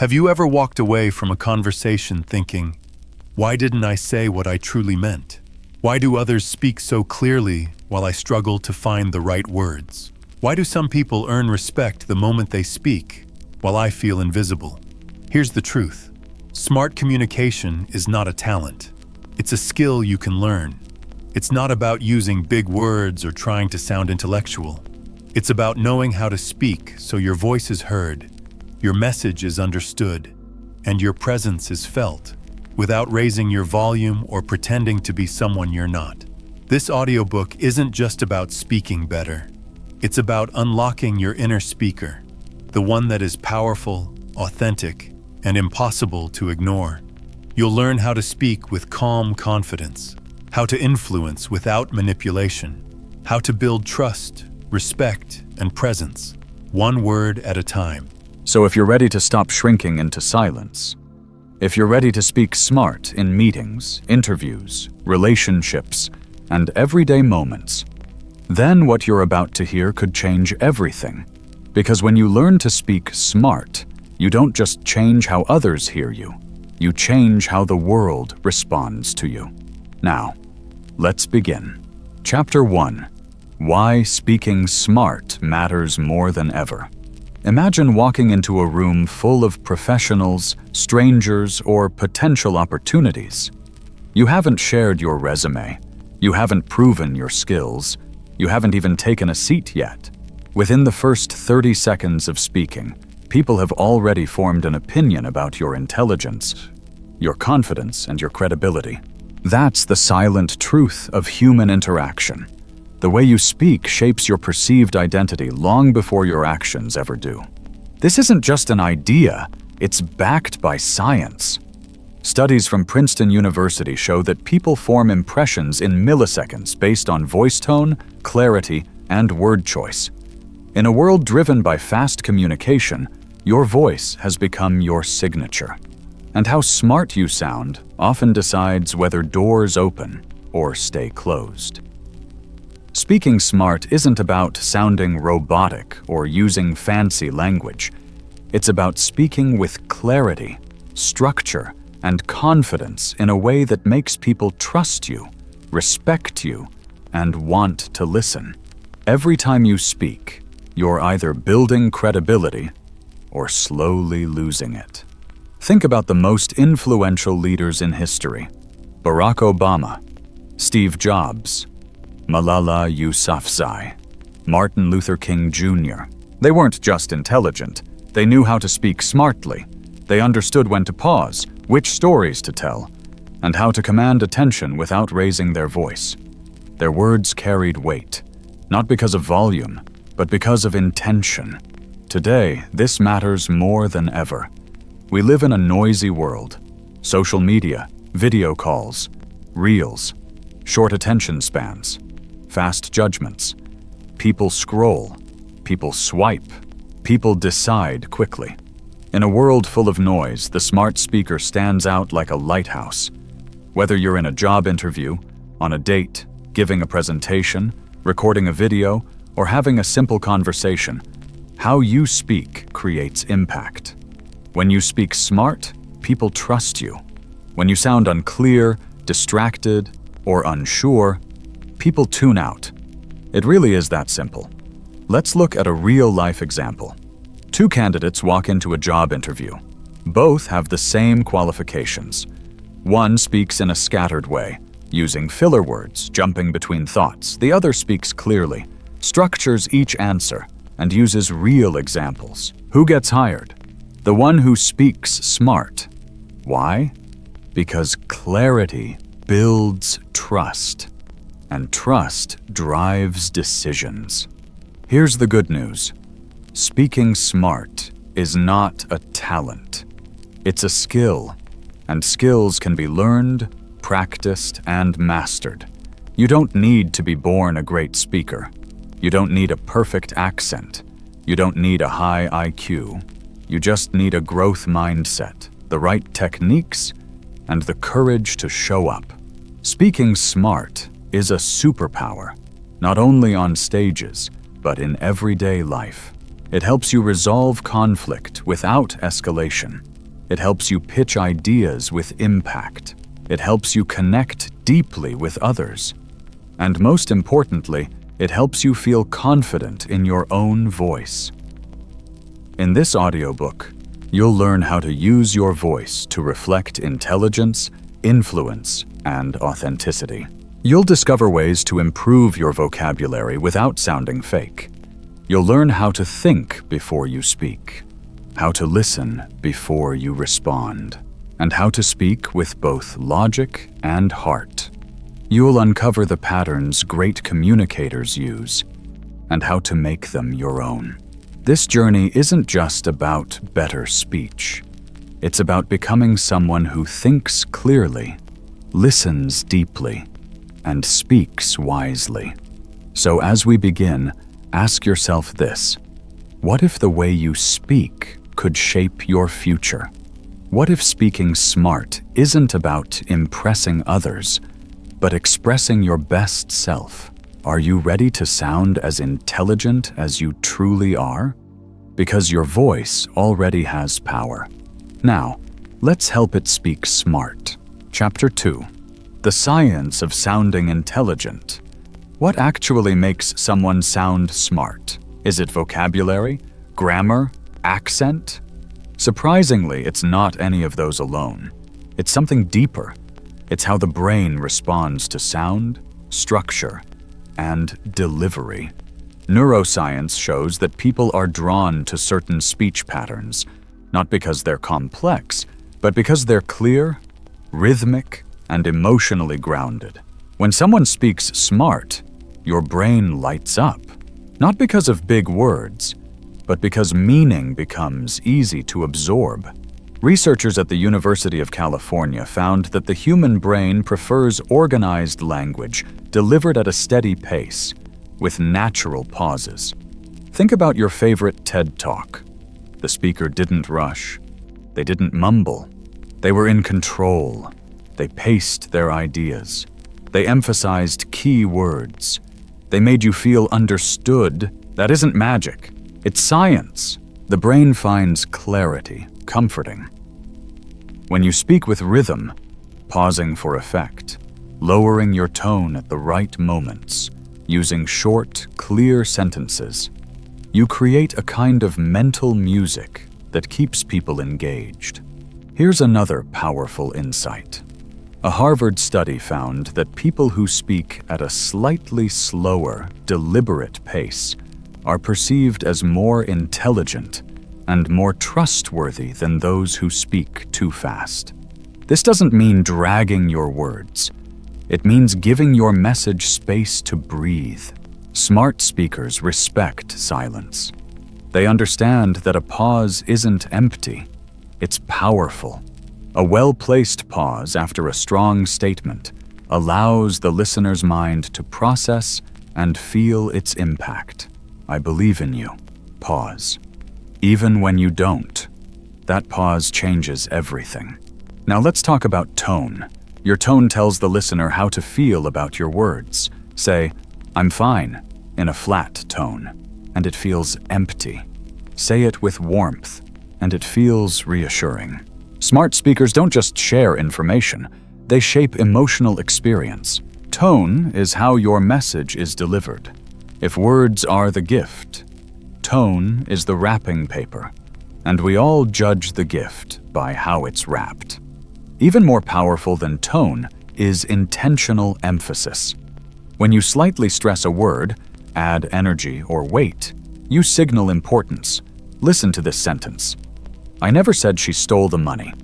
Have you ever walked away from a conversation thinking, why didn't I say what I truly meant? Why do others speak so clearly while I struggle to find the right words? Why do some people earn respect the moment they speak, while I feel invisible? Here's the truth. Smart communication is not a talent. It's a skill you can learn. It's not about using big words or trying to sound intellectual. It's about knowing how to speak so your voice is heard, your message is understood, and your presence is felt, without raising your volume or pretending to be someone you're not. This audiobook isn't just about speaking better. It's about unlocking your inner speaker, the one that is powerful, authentic, and impossible to ignore. You'll learn how to speak with calm confidence, how to influence without manipulation, how to build trust, respect, and presence, one word at a time. So if you're ready to stop shrinking into silence, if you're ready to speak smart in meetings, interviews, relationships, and everyday moments, then what you're about to hear could change everything. Because when you learn to speak smart, you don't just change how others hear you, you change how the world responds to you. Now, let's begin. Chapter 1. Why speaking smart matters more than ever. Imagine walking into a room full of professionals, strangers, or potential opportunities. You haven't shared your resume. You haven't proven your skills. You haven't even taken a seat yet. Within the first 30 seconds of speaking, people have already formed an opinion about your intelligence, your confidence, and your credibility. That's the silent truth of human interaction. The way you speak shapes your perceived identity long before your actions ever do. This isn't just an idea, it's backed by science. Studies from Princeton University show that people form impressions in milliseconds based on voice tone, clarity, and word choice. In a world driven by fast communication, your voice has become your signature. And how smart you sound often decides whether doors open or stay closed. Speaking smart isn't about sounding robotic or using fancy language. It's about speaking with clarity, structure, and confidence in a way that makes people trust you, respect you, and want to listen. Every time you speak, you're either building credibility or slowly losing it. Think about the most influential leaders in history: Barack Obama, Steve Jobs, Malala Yousafzai, Martin Luther King Jr. They weren't just intelligent, they knew how to speak smartly. They understood when to pause, which stories to tell, and how to command attention without raising their voice. Their words carried weight, not because of volume, but because of intention. Today, this matters more than ever. We live in a noisy world. Social media, video calls, reels, short attention spans, fast judgments. People scroll, people swipe, people decide quickly. In a world full of noise, the smart speaker stands out like a lighthouse. Whether you're in a job interview, on a date, giving a presentation, recording a video, or having a simple conversation, how you speak creates impact. When you speak smart, people trust you. When you sound unclear, distracted, or unsure, people tune out. It really is that simple. Let's look at a real-life example. Two candidates walk into a job interview. Both have the same qualifications. One speaks in a scattered way, using filler words, jumping between thoughts. The other speaks clearly, structures each answer, and uses real examples. Who gets hired? The one who speaks smart. Why? Because clarity builds trust, and trust drives decisions. Here's the good news. Speaking smart is not a talent. It's a skill, and skills can be learned, practiced, and mastered. You don't need to be born a great speaker. You don't need a perfect accent. You don't need a high IQ. You just need a growth mindset, the right techniques, and the courage to show up. Speaking smart is a superpower, not only on stages, but in everyday life. It helps you resolve conflict without escalation, It helps you pitch ideas with impact. It helps you connect deeply with others. And most importantly, it helps you feel confident in your own voice. In this audiobook, you'll learn how to use your voice to reflect intelligence, influence, and authenticity. You'll discover ways to improve your vocabulary without sounding fake. You'll learn how to think before you speak, how to listen before you respond, and how to speak with both logic and heart. You'll uncover the patterns great communicators use and how to make them your own. This journey isn't just about better speech. It's about becoming someone who thinks clearly, listens deeply, and speaks wisely. So as we begin, ask yourself this: what if the way you speak could shape your future? What if speaking smart isn't about impressing others, but expressing your best self? Are you ready to sound as intelligent as you truly are? Because your voice already has power. Now, let's help it speak smart. Chapter 2. The Science of Sounding Intelligent. What actually makes someone sound smart? Is it vocabulary, grammar, accent? Surprisingly, it's not any of those alone. It's something deeper. It's how the brain responds to sound, structure, and delivery. Neuroscience shows that people are drawn to certain speech patterns, not because they're complex, but because they're clear, rhythmic, and emotionally grounded. When someone speaks smart, your brain lights up, not because of big words, but because meaning becomes easy to absorb. Researchers at the University of California found that the human brain prefers organized language delivered at a steady pace, with natural pauses. Think about your favorite TED Talk. The speaker didn't rush. They didn't mumble. They were in control. They paced their ideas. They emphasized key words. They made you feel understood. That isn't magic. It's science. The brain finds clarity comforting. When you speak with rhythm, pausing for effect, lowering your tone at the right moments, using short, clear sentences, you create a kind of mental music that keeps people engaged. Here's another powerful insight. A Harvard study found that people who speak at a slightly slower, deliberate pace are perceived as more intelligent and more trustworthy than those who speak too fast. This doesn't mean dragging your words. It means giving your message space to breathe. Smart speakers respect silence. They understand that a pause isn't empty. It's powerful. A well-placed pause after a strong statement allows the listener's mind to process and feel its impact. I believe in you. Pause. Even when you don't, that pause changes everything. Now let's talk about tone. Your tone tells the listener how to feel about your words. Say, "I'm fine," in a flat tone, and it feels empty. Say it with warmth, and it feels reassuring. Smart speakers don't just share information, they shape emotional experience. Tone is how your message is delivered. If words are the gift, tone is the wrapping paper, and we all judge the gift by how it's wrapped. Even more powerful than tone is intentional emphasis. When you slightly stress a word, add energy or weight, you signal importance. Listen to this sentence. I never said she stole the money.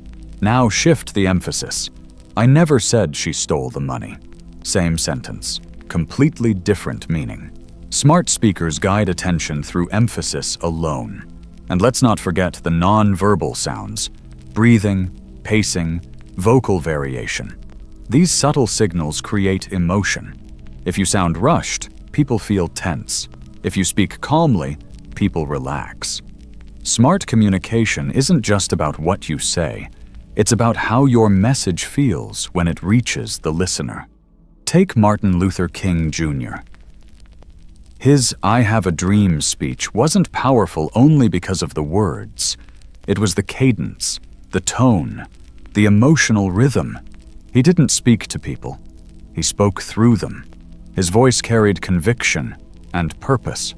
Now shift the emphasis. I never said she stole the money. Same sentence, completely different meaning. Smart speakers guide attention through emphasis alone. And let's not forget the non-verbal sounds: breathing, pacing, vocal variation. These subtle signals create emotion. If you sound rushed, people feel tense. If you speak calmly, people relax. Smart communication isn't just about what you say. It's about how your message feels when it reaches the listener. Take Martin Luther King Jr. His "I Have a Dream" speech wasn't powerful only because of the words. It was the cadence, the tone, the emotional rhythm. He didn't speak to people. He spoke through them. His voice carried conviction and purpose.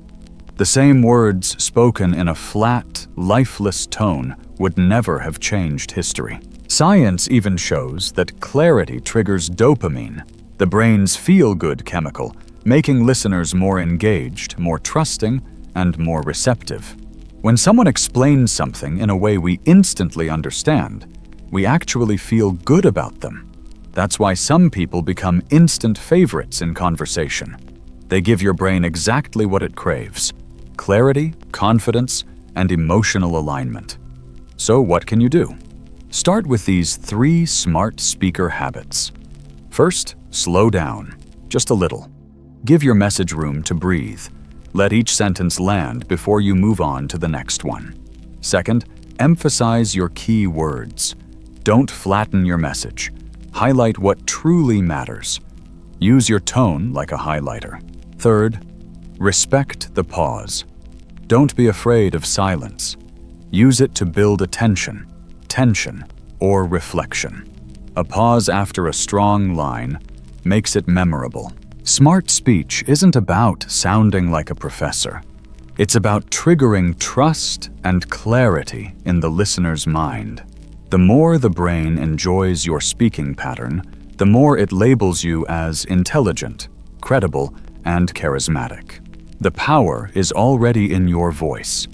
The same words spoken in a flat, lifeless tone would never have changed history. Science even shows that clarity triggers dopamine, the brain's feel-good chemical, making listeners more engaged, more trusting, and more receptive. When someone explains something in a way we instantly understand, we actually feel good about them. That's why some people become instant favorites in conversation. They give your brain exactly what it craves: clarity, confidence, and emotional alignment. So what can you do? Start with these 3 smart speaker habits. First, slow down, just a little. Give your message room to breathe. Let each sentence land before you move on to the next one. Second, emphasize your key words. Don't flatten your message. Highlight what truly matters. Use your tone like a highlighter. Third, respect the pause. Don't be afraid of silence. Use it to build attention, tension, or reflection. A pause after a strong line makes it memorable. Smart speech isn't about sounding like a professor. It's about triggering trust and clarity in the listener's mind. The more the brain enjoys your speaking pattern, the more it labels you as intelligent, credible, and charismatic. The power is already in your voice.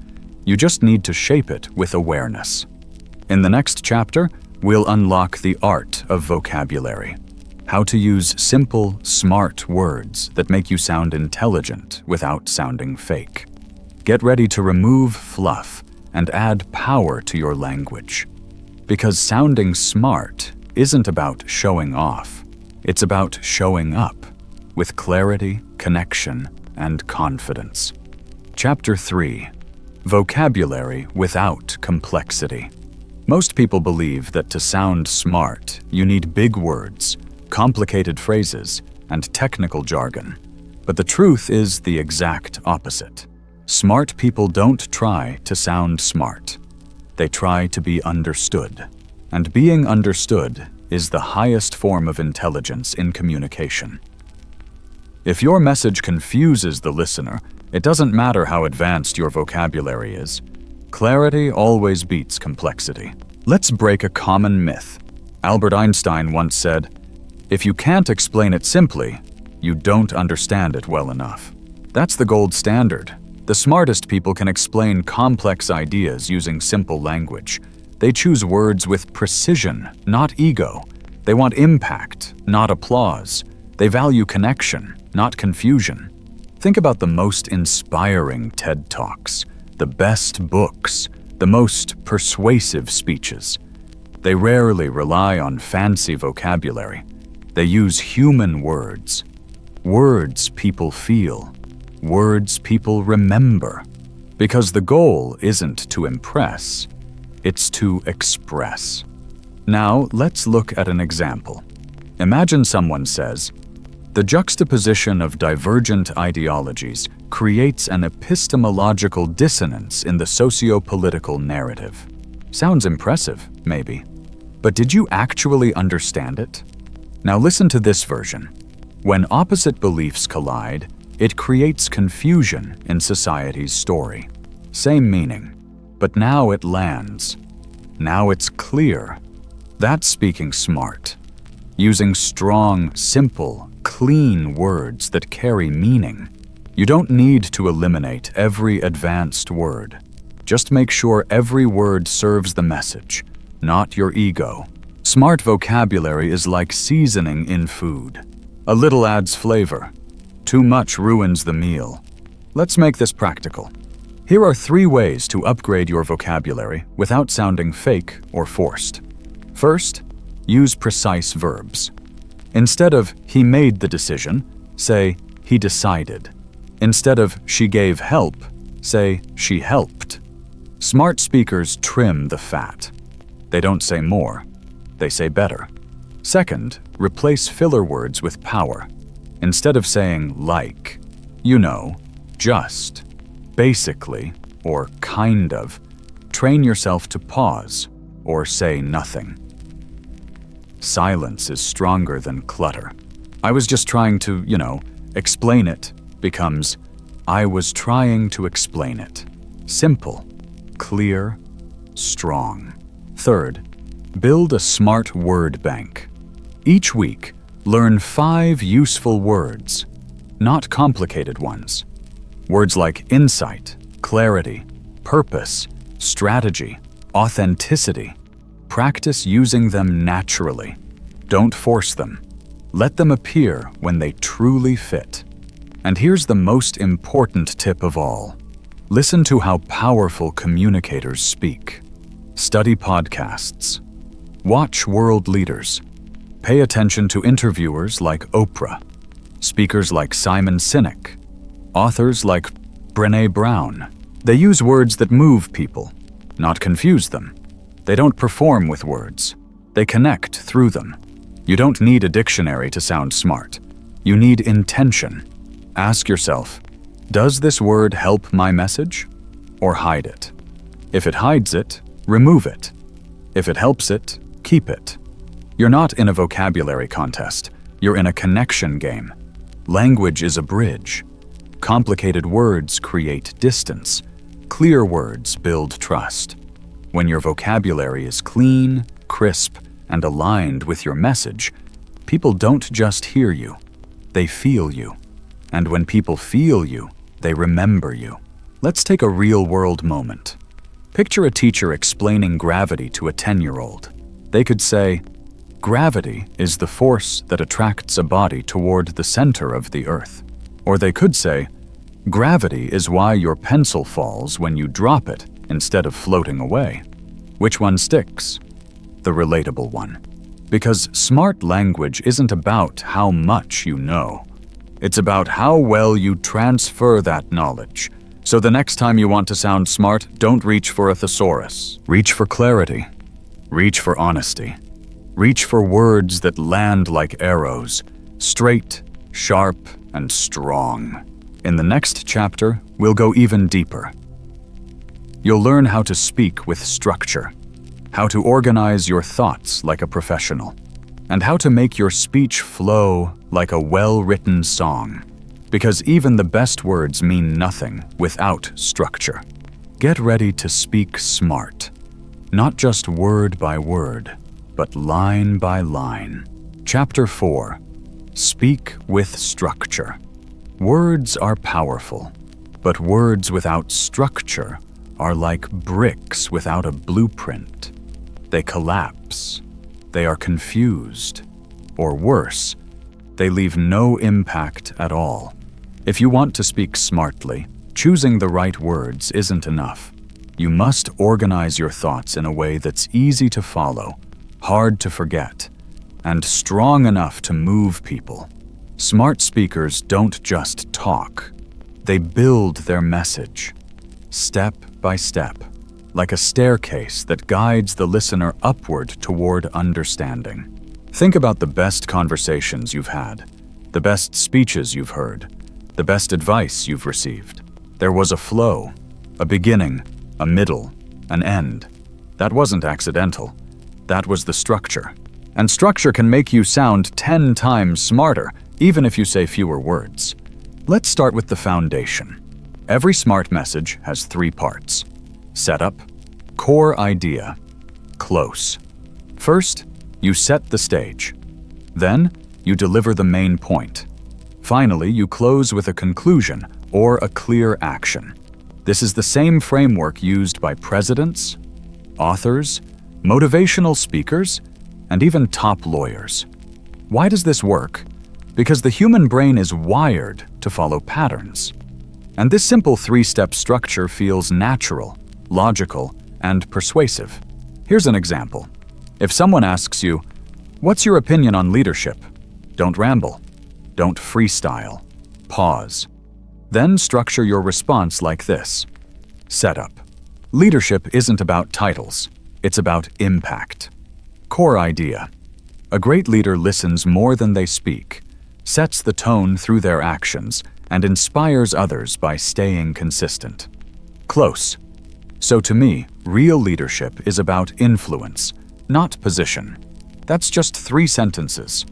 You just need to shape it with awareness. In the next chapter, we'll unlock the art of vocabulary. How to use simple, smart words that make you sound intelligent without sounding fake. Get ready to remove fluff and add power to your language. Because sounding smart isn't about showing off. It's about showing up with clarity, connection, and confidence. Chapter 3. Vocabulary without complexity. Most people believe that to sound smart, you need big words, complicated phrases, and technical jargon. But the truth is the exact opposite. Smart people don't try to sound smart. They try to be understood. And being understood is the highest form of intelligence in communication. If your message confuses the listener, it doesn't matter how advanced your vocabulary is. Clarity always beats complexity. Let's break a common myth. Albert Einstein once said, "If you can't explain it simply, you don't understand it well enough." That's the gold standard. The smartest people can explain complex ideas using simple language. They choose words with precision, not ego. They want impact, not applause. They value connection, not confusion. Think about the most inspiring TED Talks, the best books, the most persuasive speeches. They rarely rely on fancy vocabulary. They use human words. Words people feel. Words people remember. Because the goal isn't to impress, it's to express. Now, let's look at an example. Imagine someone says, "The juxtaposition of divergent ideologies creates an epistemological dissonance in the socio-political narrative." Sounds impressive, maybe. But did you actually understand it? Now listen to this version. When opposite beliefs collide, it creates confusion in society's story. Same meaning, but now it lands. Now it's clear. That's speaking smart. Using strong, simple, clean words that carry meaning. You don't need to eliminate every advanced word. Just make sure every word serves the message, not your ego. Smart vocabulary is like seasoning in food. A little adds flavor. Too much ruins the meal. Let's make this practical. Here are 3 ways to upgrade your vocabulary without sounding fake or forced. First, use precise verbs. Instead of "he made the decision," say "he decided." Instead of "she gave help," say "she helped." Smart speakers trim the fat. They don't say more, they say better. Second, replace filler words with power. Instead of saying "like," you know, "just," "basically," or "kind of," train yourself to pause or say nothing. Silence is stronger than clutter. I was just trying to, explain it becomes I was trying to explain it. Simple, clear, strong. Third, build a smart word bank. Each week, learn 5 useful words, not complicated ones. Words like insight, clarity, purpose, strategy, authenticity. Practice using them naturally. Don't force them. Let them appear when they truly fit. And here's the most important tip of all. Listen to how powerful communicators speak. Study podcasts. Watch world leaders. Pay attention to interviewers like Oprah, speakers like Simon Sinek, authors like Brené Brown. They use words that move people, not confuse them. They don't perform with words. They connect through them. You don't need a dictionary to sound smart. You need intention. Ask yourself, does this word help my message or hide it? If it hides it, remove it. If it helps it, keep it. You're not in a vocabulary contest. You're in a connection game. Language is a bridge. Complicated words create distance. Clear words build trust. When your vocabulary is clean, crisp, and aligned with your message, people don't just hear you, they feel you. And when people feel you, they remember you. Let's take a real-world moment. Picture a teacher explaining gravity to a 10-year-old. They could say, "Gravity is the force that attracts a body toward the center of the earth." Or they could say, "Gravity is why your pencil falls when you drop it instead of floating away." Which one sticks? The relatable one. Because smart language isn't about how much you know. It's about how well you transfer that knowledge. So the next time you want to sound smart, don't reach for a thesaurus. Reach for clarity. Reach for honesty. Reach for words that land like arrows, straight, sharp, and strong. In the next chapter, we'll go even deeper. You'll learn how to speak with structure, how to organize your thoughts like a professional, and how to make your speech flow like a well-written song. Because even the best words mean nothing without structure. Get ready to speak smart, not just word by word, but line by line. Chapter 4. Speak with structure. Words are powerful, but words without structure are like bricks without a blueprint. They collapse. They are confused. Or worse, they leave no impact at all. If you want to speak smartly, choosing the right words isn't enough. You must organize your thoughts in a way that's easy to follow, hard to forget, and strong enough to move people. Smart speakers don't just talk. They build their message, step by step, like a staircase that guides the listener upward toward understanding. Think about the best conversations you've had, the best speeches you've heard, the best advice you've received. There was a flow, a beginning, a middle, an end. That wasn't accidental. That was the structure. And structure can make you sound 10 times smarter, even if you say fewer words. Let's start with the foundation. Every smart message has 3 parts: setup, core idea, close. First, you set the stage. Then, you deliver the main point. Finally, you close with a conclusion or a clear action. This is the same framework used by presidents, authors, motivational speakers, and even top lawyers. Why does this work? Because the human brain is wired to follow patterns. And this simple 3-step structure feels natural, logical, and persuasive. Here's an example. If someone asks you, "What's your opinion on leadership?" Don't ramble. Don't freestyle. Pause. Then structure your response like this. Setup. Leadership isn't about titles. It's about impact. Core idea. A great leader listens more than they speak, sets the tone through their actions, and inspires others by staying consistent. Close. So to me, Real leadership is about influence, not position. That's just 3 sentences.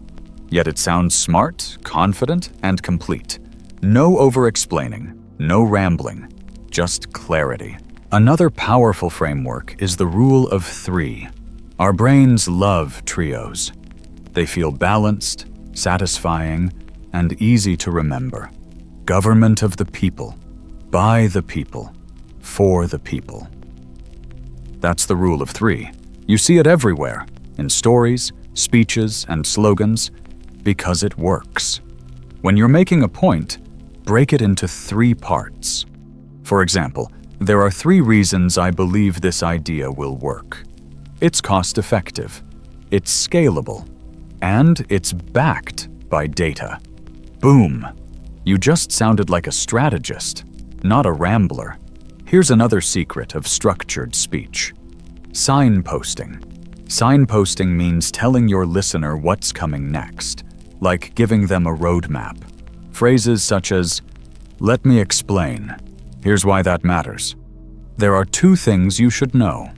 Yet it sounds smart, confident, and complete. No over-explaining, no rambling, just clarity. Another powerful framework is the rule of 3. Our brains love trios. They feel balanced, satisfying, and easy to remember. Government of the people, by the people, for the people. That's the rule of 3. You see it everywhere, in stories, speeches, and slogans, because it works. When you're making a point, break it into 3 parts. For example, there are 3 reasons I believe this idea will work. It's cost-effective, it's scalable, and it's backed by data. Boom! You just sounded like a strategist, not a rambler. Here's another secret of structured speech. Signposting. Signposting means telling your listener what's coming next, like giving them a roadmap. Phrases such as, "Let me explain. Here's why that matters. There are 2 things you should know.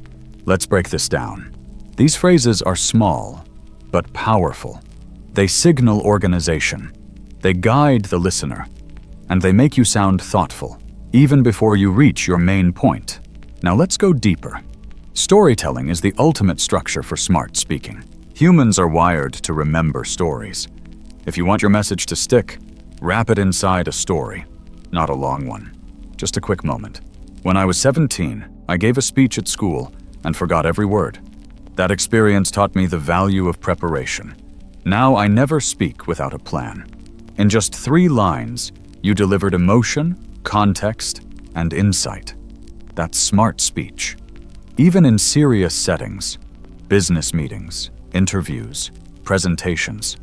Let's break this down." These phrases are small, but powerful. They signal organization. They guide the listener, and they make you sound thoughtful, even before you reach your main point. Now let's go deeper. Storytelling is the ultimate structure for smart speaking. Humans are wired to remember stories. If you want your message to stick, wrap it inside a story, not a long one. Just a quick moment. When I was 17, I gave a speech at school and forgot every word. That experience taught me the value of preparation. Now I never speak without a plan. In just 3 lines, you delivered emotion, context, and insight. That's smart speech. Even in serious settings, business meetings, interviews, presentations,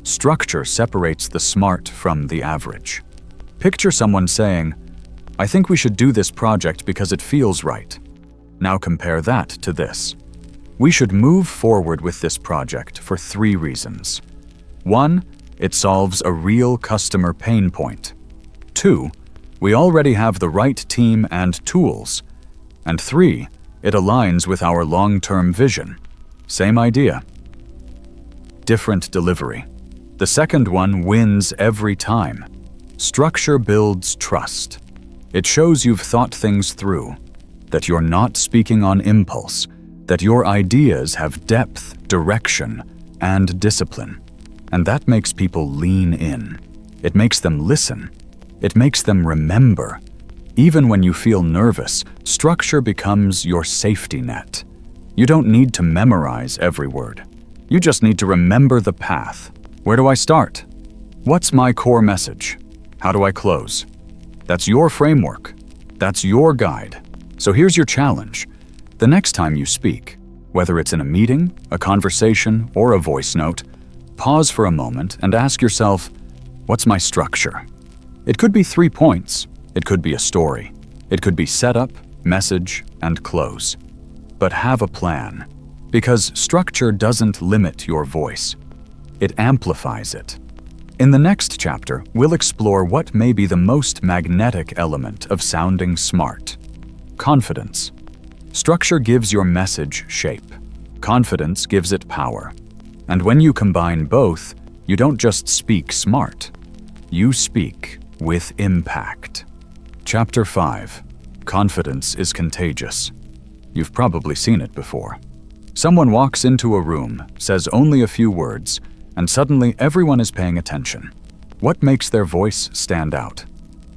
structure separates the smart from the average. Picture someone saying, "I think we should do this project because it feels right." Now compare that to this. We should move forward with this project for 3 reasons. 1, it solves a real customer pain point. 2, we already have the right team and tools. And 3, it aligns with our long-term vision. Same idea. Different delivery. The second one wins every time. Structure builds trust. It shows you've thought things through, that you're not speaking on impulse, that your ideas have depth, direction, and discipline. And that makes people lean in. It makes them listen. It makes them remember. Even when you feel nervous, structure becomes your safety net. You don't need to memorize every word. You just need to remember the path. Where do I start? What's my core message? How do I close? That's your framework. That's your guide. So here's your challenge. The next time you speak, whether it's in a meeting, a conversation, or a voice note, pause for a moment and ask yourself, what's my structure? It could be 3 points. It could be a story. It could be setup, message, and close. But have a plan, because structure doesn't limit your voice. It amplifies it. In the next chapter, we'll explore what may be the most magnetic element of sounding smart. Confidence. Structure gives your message shape. Confidence gives it power. And when you combine both, you don't just speak smart. You speak with impact. Chapter 5. Confidence is contagious. You've probably seen it before. Someone walks into a room, says only a few words, and suddenly everyone is paying attention. What makes their voice stand out?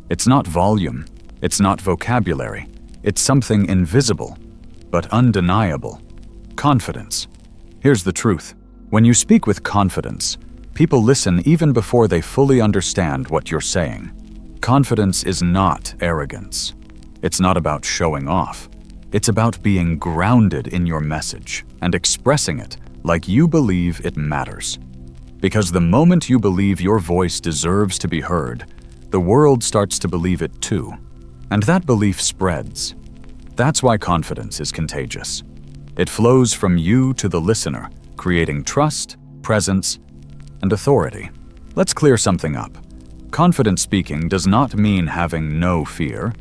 It's not volume. It's not vocabulary. It's something invisible, but undeniable. Confidence. Here's the truth. When you speak with confidence, people listen even before they fully understand what you're saying. Confidence is not arrogance. It's not about showing off. It's about being grounded in your message and expressing it like you believe it matters. Because the moment you believe your voice deserves to be heard, the world starts to believe it too. And that belief spreads. That's why confidence is contagious. It flows from you to the listener, creating trust, presence, and authority. Let's clear something up. Confident speaking does not mean having no fear.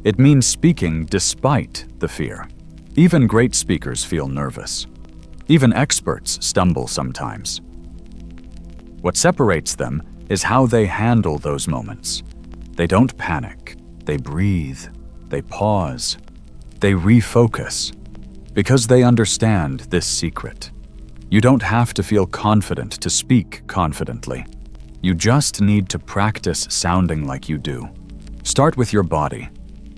It means speaking despite the fear. Even great speakers feel nervous. Even experts stumble sometimes. What separates them is how they handle those moments. They don't panic. They breathe. They pause. They refocus. Because they understand this secret. You don't have to feel confident to speak confidently. You just need to practice sounding like you do. Start with your body.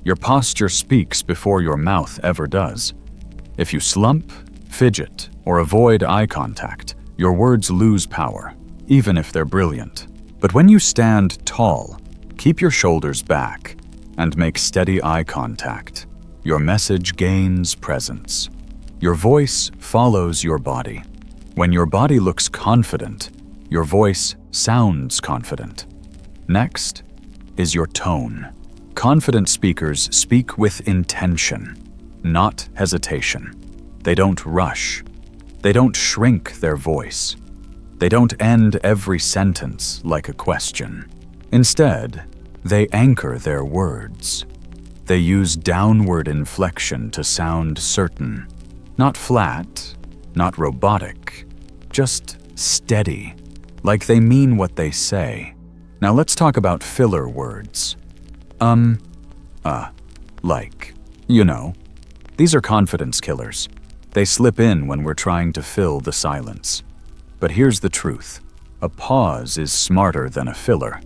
Your posture speaks before your mouth ever does. If you slump, fidget, or avoid eye contact, your words lose power, even if they're brilliant. But when you stand tall, keep your shoulders back, and make steady eye contact, your message gains presence. Your voice follows your body. When your body looks confident, your voice sounds confident. Next is your tone. Confident speakers speak with intention, not hesitation. They don't rush. They don't shrink their voice. They don't end every sentence like a question. Instead, they anchor their words. They use downward inflection to sound certain. Not flat, not robotic, just steady, like they mean what they say. Now let's talk about filler words. Like, you know. These are confidence killers. They slip in when we're trying to fill the silence. But here's the truth. A pause is smarter than a filler.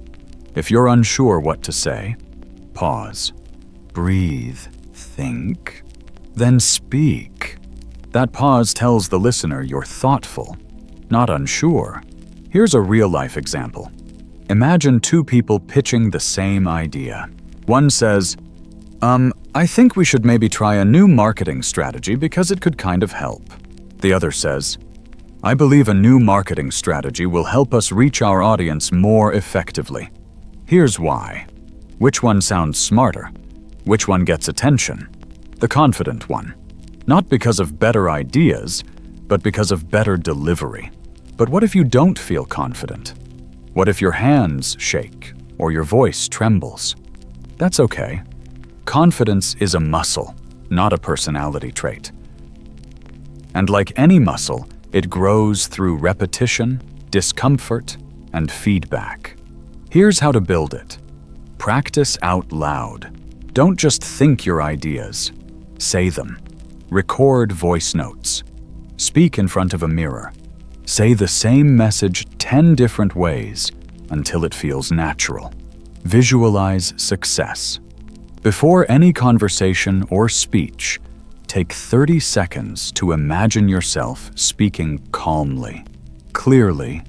If you're unsure what to say, pause. Breathe. Think. Then speak. That pause tells the listener you're thoughtful, not unsure. Here's a real-life example. Imagine two people pitching the same idea. One says, I think we should maybe try a new marketing strategy because it could kind of help. The other says, I believe a new marketing strategy will help us reach our audience more effectively. Here's why. Which one sounds smarter? Which one gets attention? The confident one. Not because of better ideas, but because of better delivery. But what if you don't feel confident? What if your hands shake or your voice trembles? That's okay. Confidence is a muscle, not a personality trait. And like any muscle, it grows through repetition, discomfort, and feedback. Here's how to build it. Practice out loud. Don't just think your ideas. Say them. Record voice notes. Speak in front of a mirror. Say the same message 10 different ways until it feels natural. Visualize success. Before any conversation or speech, take 30 seconds to imagine yourself speaking calmly, clearly,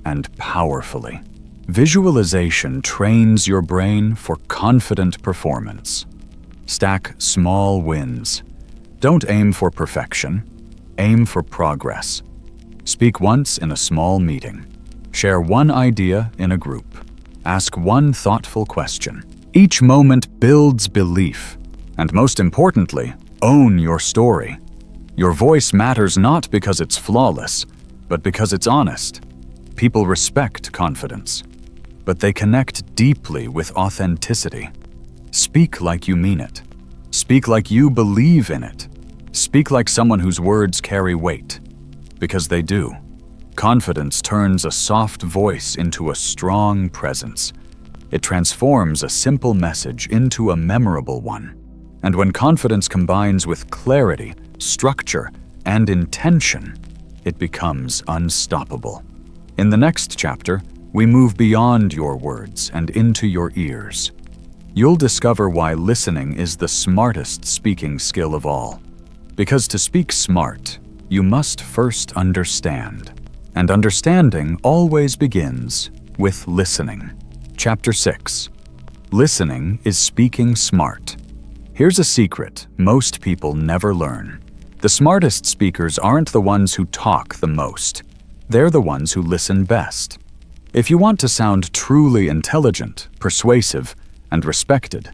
and powerfully. Visualization trains your brain for confident performance. Stack small wins. Don't aim for perfection. Aim for progress. Speak once in a small meeting. Share one idea in a group. Ask one thoughtful question. Each moment builds belief. And most importantly, own your story. Your voice matters not because it's flawless, but because it's honest. People respect confidence, but they connect deeply with authenticity. Speak like you mean it. Speak like you believe in it. Speak like someone whose words carry weight. Because they do. Confidence turns a soft voice into a strong presence. It transforms a simple message into a memorable one. And when confidence combines with clarity, structure, and intention, it becomes unstoppable. In the next chapter, we move beyond your words and into your ears. You'll discover why listening is the smartest speaking skill of all. Because to speak smart, you must first understand. And understanding always begins with listening. Chapter 6. Listening is speaking smart. Here's a secret most people never learn. The smartest speakers aren't the ones who talk the most. They're the ones who listen best. If you want to sound truly intelligent, persuasive, and respected,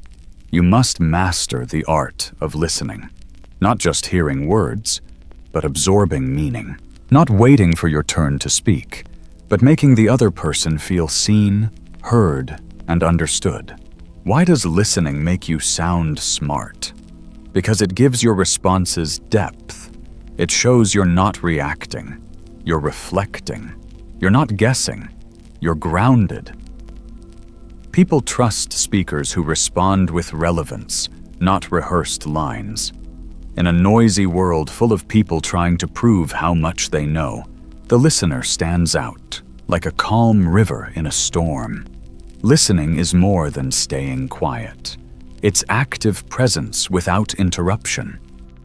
you must master the art of listening. Not just hearing words, but absorbing meaning. Not waiting for your turn to speak, but making the other person feel seen, heard, and understood. Why does listening make you sound smart? because it gives your responses depth. It shows you're not reacting, you're reflecting. You're not guessing, you're grounded. People trust speakers who respond with relevance, not rehearsed lines. In a noisy world full of people trying to prove how much they know, the listener stands out, like a calm river in a storm. Listening is more than staying quiet. It's active presence without interruption.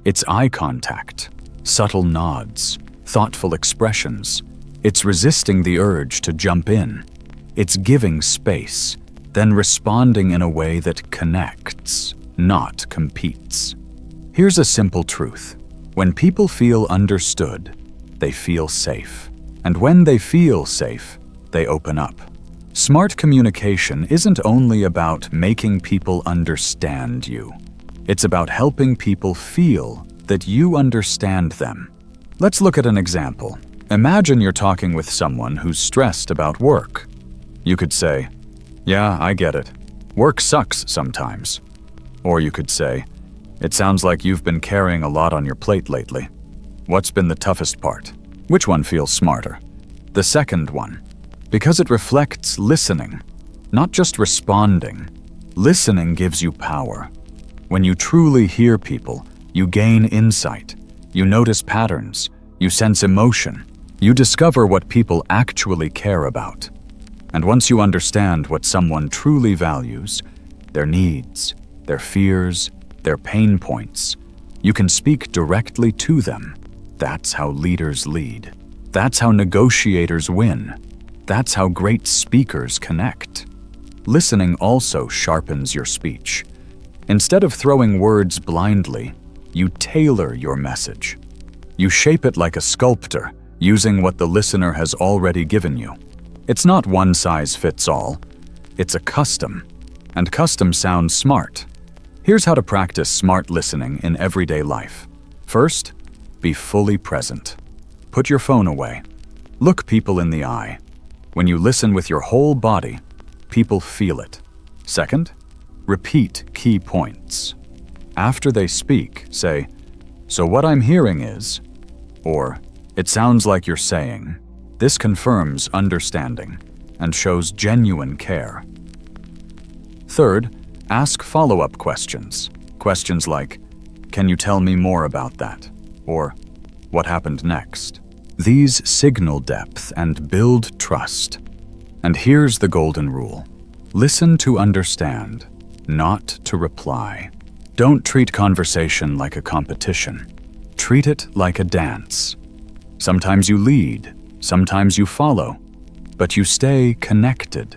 It's eye contact, subtle nods, thoughtful expressions. It's resisting the urge to jump in. It's giving space, then responding in a way that connects, not competes. Here's a simple truth. When people feel understood, they feel safe. And when they feel safe, they open up. Smart communication isn't only about making people understand you. It's about helping people feel that you understand them. Let's look at an example. Imagine you're talking with someone who's stressed about work. You could say, "Yeah, I get it. Work sucks sometimes." Or you could say, "It sounds like you've been carrying a lot on your plate lately. What's been the toughest part?" Which one feels smarter? The second one, because it reflects listening, not just responding. Listening gives you power. When you truly hear people, you gain insight, you notice patterns, you sense emotion, you discover what people actually care about. And once you understand what someone truly values, their needs, their fears, their pain points, you can speak directly to them. That's how leaders lead. That's how negotiators win. That's how great speakers connect. Listening also sharpens your speech. Instead of throwing words blindly, you tailor your message. You shape it like a sculptor, using what the listener has already given you. It's not one size fits all. It's a custom, and custom sounds smart. Here's how to practice smart listening in everyday life. First, be fully present. Put your phone away. Look people in the eye. When you listen with your whole body, people feel it. Second, repeat key points. After they speak, say, "So what I'm hearing is," or "It sounds like you're saying." This confirms understanding and shows genuine care. Third, ask follow-up questions. Questions like, "Can you tell me more about that?" or "What happened next?" These signal depth and build trust. And here's the golden rule. Listen to understand, not to reply. Don't treat conversation like a competition. Treat it like a dance. Sometimes you lead, sometimes you follow, but you stay connected.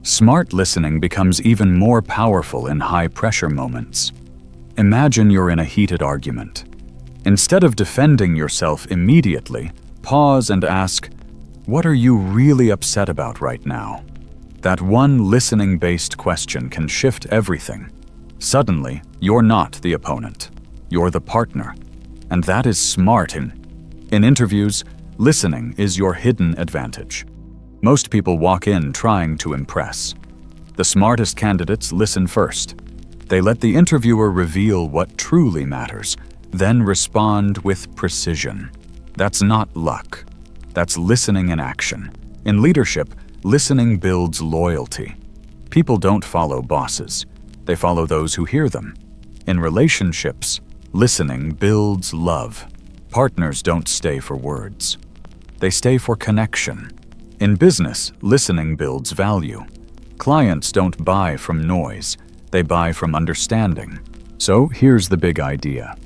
Smart listening becomes even more powerful in high-pressure moments. Imagine you're in a heated argument. Instead of defending yourself immediately, pause and ask, "What are you really upset about right now?" That one listening-based question can shift everything. Suddenly, you're not the opponent. You're the partner. And that is smart. In interviews, listening is your hidden advantage. Most people walk in trying to impress. The smartest candidates listen first. They let the interviewer reveal what truly matters, then respond with precision. That's not luck. That's listening in action. In leadership, listening builds loyalty. People don't follow bosses. They follow those who hear them. In relationships, listening builds love. Partners don't stay for words. They stay for connection. In business, listening builds value. Clients don't buy from noise. They buy from understanding. So here's the big idea.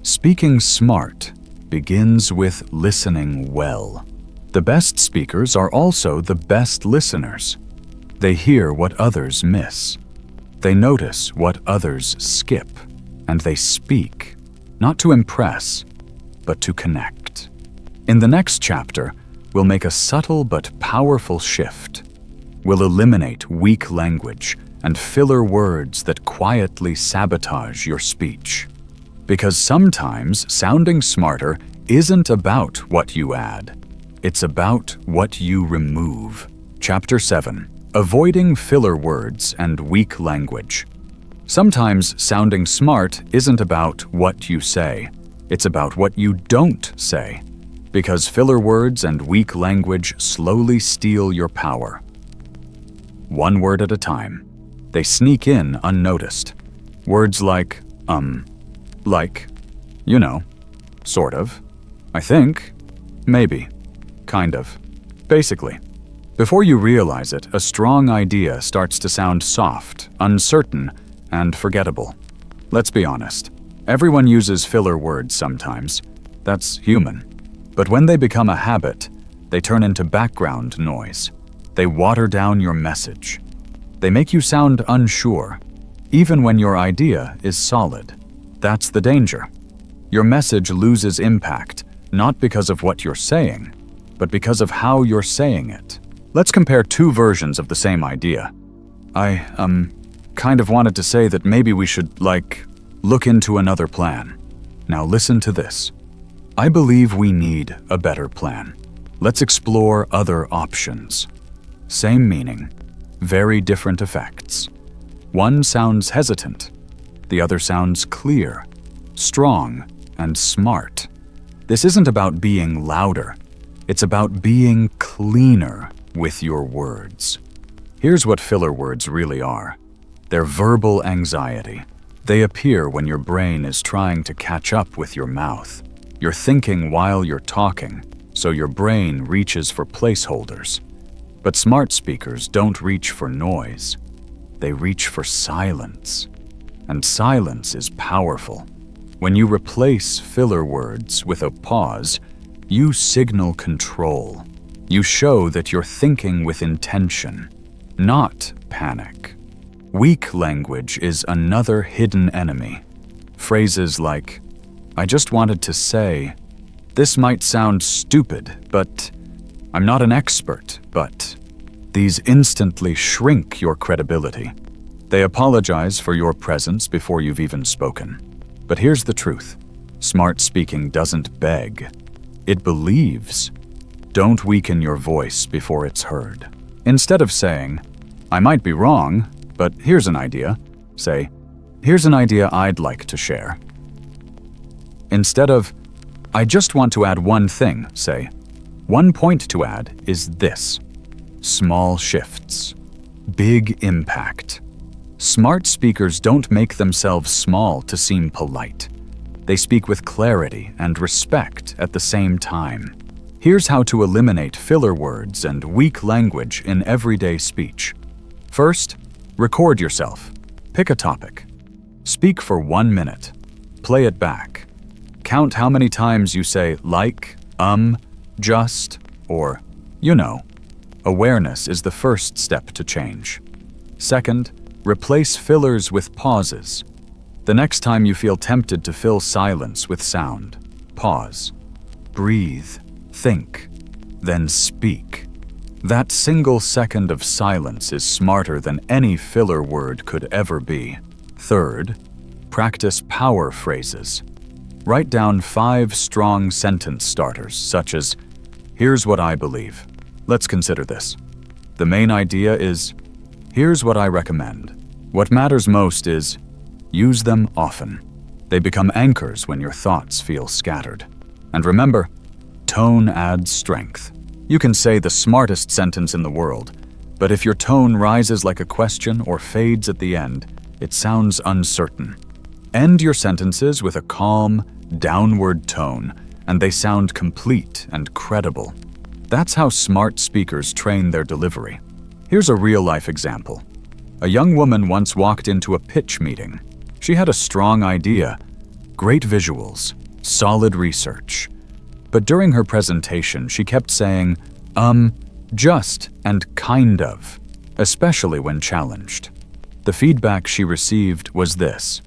Speaking smart begins with listening well. The best speakers are also the best listeners. They hear what others miss. They notice what others skip. And they speak, not to impress, but to connect. In the next chapter, we'll make a subtle but powerful shift. We'll eliminate weak language and filler words that quietly sabotage your speech. Because sometimes sounding smarter isn't about what you add. It's about what you remove. Chapter 7. Avoiding filler words and weak language. Sometimes sounding smart isn't about what you say, it's about what you don't say, because filler words and weak language slowly steal your power. One word at a time. They sneak in unnoticed. Words like, like, you know, sort of, I think, maybe, kind of, basically. Before you realize it, a strong idea starts to sound soft, uncertain, and forgettable. Let's be honest. Everyone uses filler words sometimes. That's human. But when they become a habit, they turn into background noise. They water down your message. They make you sound unsure, even when your idea is solid. That's the danger. Your message loses impact, not because of what you're saying, but because of how you're saying it. Let's compare two versions of the same idea. I, kind of wanted to say that maybe we should, look into another plan. Now listen to this. I believe we need a better plan. Let's explore other options. Same meaning, very different effects. One sounds hesitant, the other sounds clear, strong, and smart. This isn't about being louder, it's about being cleaner with your words. Here's what filler words really are. They're verbal anxiety. They appear when your brain is trying to catch up with your mouth. You're thinking while you're talking, so your brain reaches for placeholders. But smart speakers don't reach for noise. They reach for silence. And silence is powerful. When you replace filler words with a pause, you signal control. You show that you're thinking with intention, not panic. Weak language is another hidden enemy. Phrases like, I just wanted to say, this might sound stupid, but I'm not an expert, but these instantly shrink your credibility. They apologize for your presence before you've even spoken. But here's the truth. Smart speaking doesn't beg. It believes. Don't weaken your voice before it's heard. Instead of saying, I might be wrong, but here's an idea, say, here's an idea I'd like to share. Instead of, I just want to add one thing, say, one point to add is this. Small shifts. Big impact. Smart speakers don't make themselves small to seem polite. They speak with clarity and respect at the same time. Here's how to eliminate filler words and weak language in everyday speech. First, record yourself. Pick a topic. Speak for 1 minute. Play it back. Count how many times you say like, just, or, you know. Awareness is the first step to change. Second, replace fillers with pauses. The next time you feel tempted to fill silence with sound, pause. Breathe. Think. Then speak. That single second of silence is smarter than any filler word could ever be. Third, practice power phrases. Write down 5 strong sentence starters, such as, here's what I believe. Let's consider this. The main idea is, here's what I recommend. What matters most is, use them often. They become anchors when your thoughts feel scattered. And remember, tone adds strength. You can say the smartest sentence in the world, but if your tone rises like a question or fades at the end, it sounds uncertain. End your sentences with a calm, downward tone, and they sound complete and credible. That's how smart speakers train their delivery. Here's a real-life example. A young woman once walked into a pitch meeting. She had a strong idea, great visuals, solid research. But during her presentation, she kept saying, just, and kind of, especially when challenged. The feedback she received was this.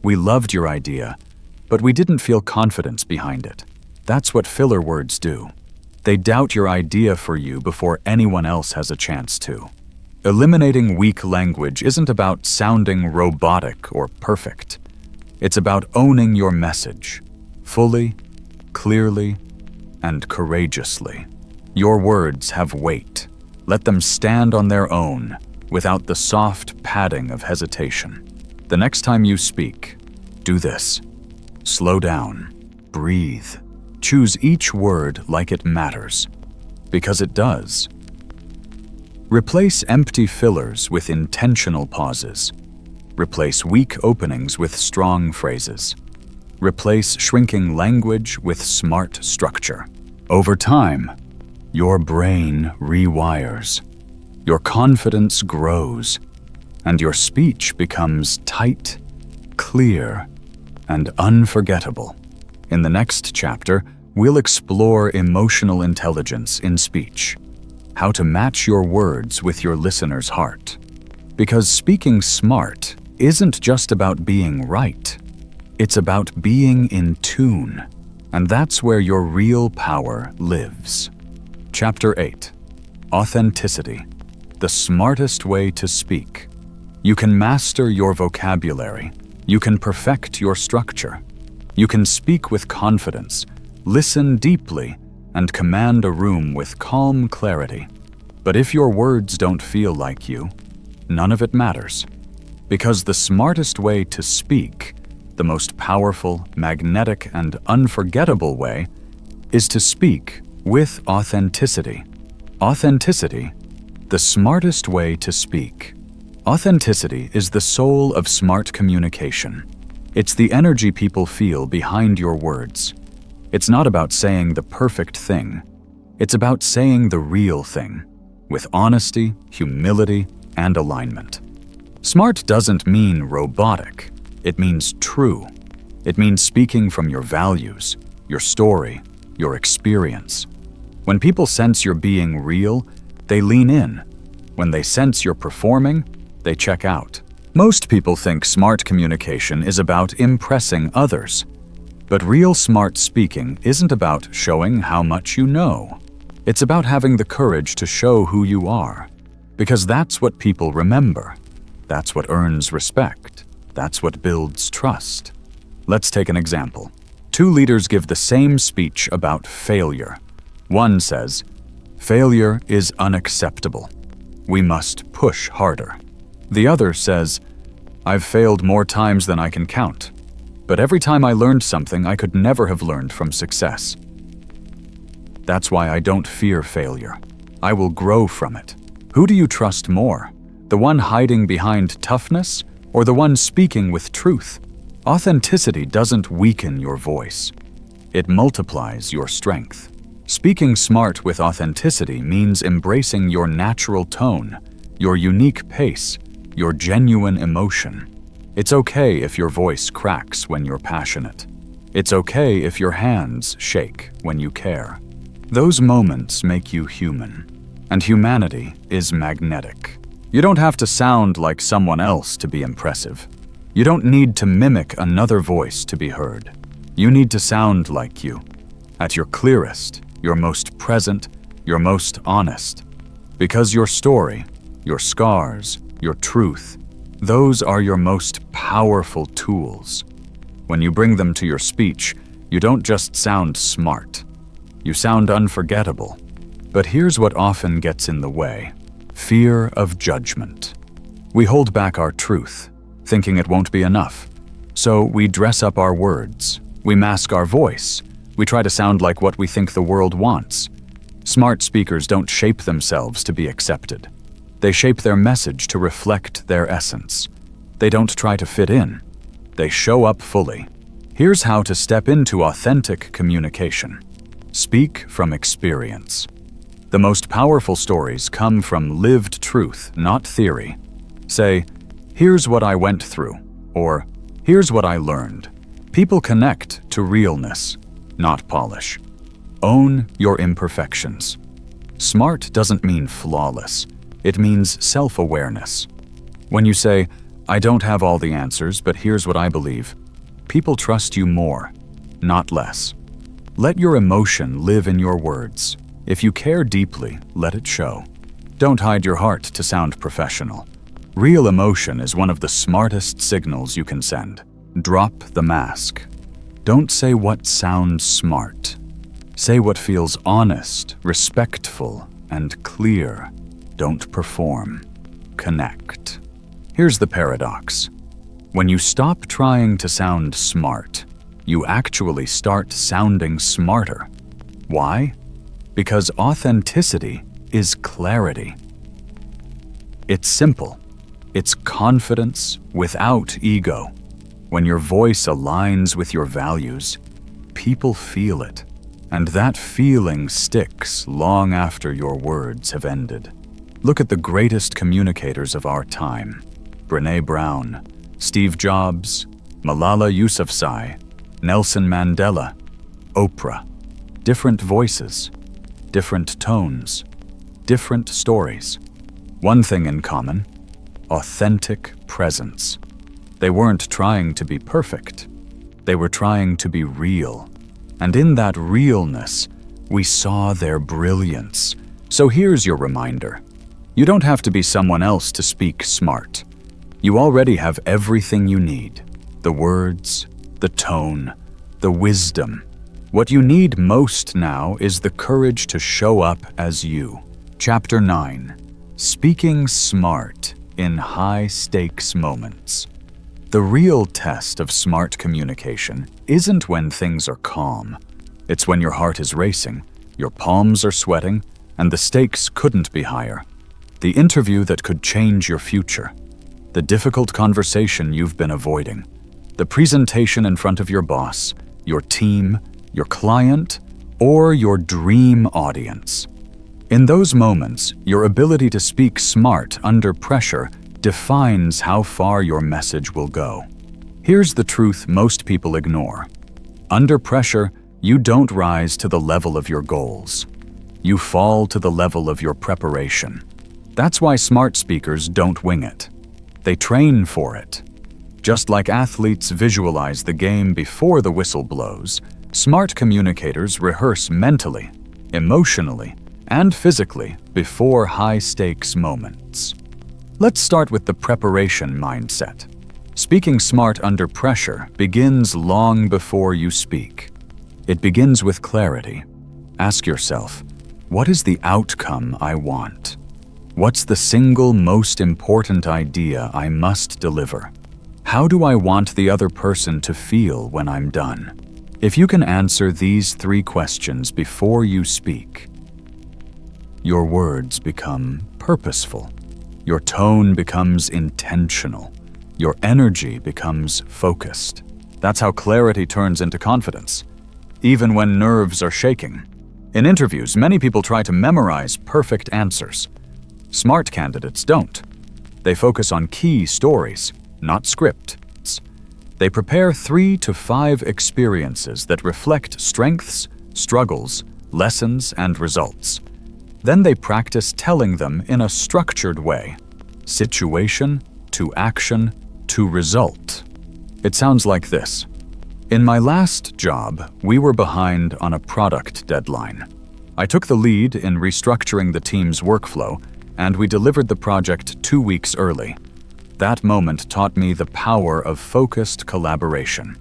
We loved your idea, but we didn't feel confidence behind it. That's what filler words do. They doubt your idea for you before anyone else has a chance to. Eliminating weak language isn't about sounding robotic or perfect. It's about owning your message, fully, clearly, and courageously. Your words have weight. Let them stand on their own, without the soft padding of hesitation. The next time you speak, do this. Slow down. Breathe. Choose each word like it matters. Because it does. Replace empty fillers with intentional pauses. Replace weak openings with strong phrases. Replace shrinking language with smart structure. Over time, your brain rewires. Your confidence grows, and your speech becomes tight, clear, and unforgettable. In the next chapter, we'll explore emotional intelligence in speech, how to match your words with your listener's heart. Because speaking smart isn't just about being right, it's about being in tune, and that's where your real power lives. Chapter 8. Authenticity, the smartest way to speak. You can master your vocabulary. You can perfect your structure. You can speak with confidence, listen deeply, and command a room with calm clarity. But if your words don't feel like you, none of it matters. Because the smartest way to speak, the most powerful, magnetic, and unforgettable way, is to speak with authenticity. Authenticity, the smartest way to speak. Authenticity is the soul of smart communication. It's the energy people feel behind your words. It's not about saying the perfect thing. It's about saying the real thing, with honesty, humility, and alignment. Smart doesn't mean robotic. It means true. It means speaking from your values, your story, your experience. When people sense you're being real, they lean in. When they sense you're performing, they check out. Most people think smart communication is about impressing others. But real smart speaking isn't about showing how much you know. It's about having the courage to show who you are. Because that's what people remember. That's what earns respect. That's what builds trust. Let's take an example. Two leaders give the same speech about failure. One says, "Failure is unacceptable. We must push harder." The other says, "I've failed more times than I can count. But every time I learned something I could never have learned from success. That's why I don't fear failure. I will grow from it." Who do you trust more? The one hiding behind toughness or the one speaking with truth? Authenticity doesn't weaken your voice. It multiplies your strength. Speaking smart with authenticity means embracing your natural tone, your unique pace, your genuine emotion. It's okay if your voice cracks when you're passionate. It's okay if your hands shake when you care. Those moments make you human, and humanity is magnetic. You don't have to sound like someone else to be impressive. You don't need to mimic another voice to be heard. You need to sound like you, at your clearest, your most present, your most honest. Because your story, your scars, your truth, those are your most powerful tools. When you bring them to your speech, you don't just sound smart. You sound unforgettable. But here's what often gets in the way: fear of judgment. We hold back our truth, thinking it won't be enough. So we dress up our words. We mask our voice. We try to sound like what we think the world wants. Smart speakers don't shape themselves to be accepted. They shape their message to reflect their essence. They don't try to fit in. They show up fully. Here's how to step into authentic communication. Speak from experience. The most powerful stories come from lived truth, not theory. Say, "Here's what I went through," or "Here's what I learned." People connect to realness, not polish. Own your imperfections. Smart doesn't mean flawless. It means self-awareness. When you say, "I don't have all the answers, but here's what I believe," people trust you more, not less. Let your emotion live in your words. If you care deeply, let it show. Don't hide your heart to sound professional. Real emotion is one of the smartest signals you can send. Drop the mask. Don't say what sounds smart. Say what feels honest, respectful, and clear. Don't perform. Connect. Here's the paradox. When you stop trying to sound smart, you actually start sounding smarter. Why? Because authenticity is clarity. It's simple. It's confidence without ego. When your voice aligns with your values, people feel it, and that feeling sticks long after your words have ended. Look at the greatest communicators of our time: Brené Brown, Steve Jobs, Malala Yousafzai, Nelson Mandela, Oprah. Different voices, different tones, different stories. One thing in common: authentic presence. They weren't trying to be perfect. They were trying to be real. And in that realness, we saw their brilliance. So here's your reminder. You don't have to be someone else to speak smart. You already have everything you need: the words, the tone, the wisdom. What you need most now is the courage to show up as you. Chapter 9. Speaking smart in high-stakes moments. The real test of smart communication isn't when things are calm. It's when your heart is racing, your palms are sweating, and the stakes couldn't be higher. The interview that could change your future. The difficult conversation you've been avoiding. The presentation in front of your boss, your team, your client, or your dream audience. In those moments, your ability to speak smart under pressure defines how far your message will go. Here's the truth most people ignore. Under pressure, you don't rise to the level of your goals. You fall to the level of your preparation. That's why smart speakers don't wing it. They train for it. Just like athletes visualize the game before the whistle blows, smart communicators rehearse mentally, emotionally, and physically before high-stakes moments. Let's start with the preparation mindset. Speaking smart under pressure begins long before you speak. It begins with clarity. Ask yourself, what is the outcome I want? What's the single most important idea I must deliver? How do I want the other person to feel when I'm done? If you can answer these 3 questions before you speak, your words become purposeful. Your tone becomes intentional. Your energy becomes focused. That's how clarity turns into confidence, even when nerves are shaking. In interviews, many people try to memorize perfect answers. Smart candidates don't. They focus on key stories, not scripts. They prepare 3 to 5 experiences that reflect strengths, struggles, lessons, and results. Then they practice telling them in a structured way. Situation to action to result. It sounds like this. In my last job, we were behind on a product deadline. I took the lead in restructuring the team's workflow, and we delivered the project 2 weeks early. That moment taught me the power of focused collaboration.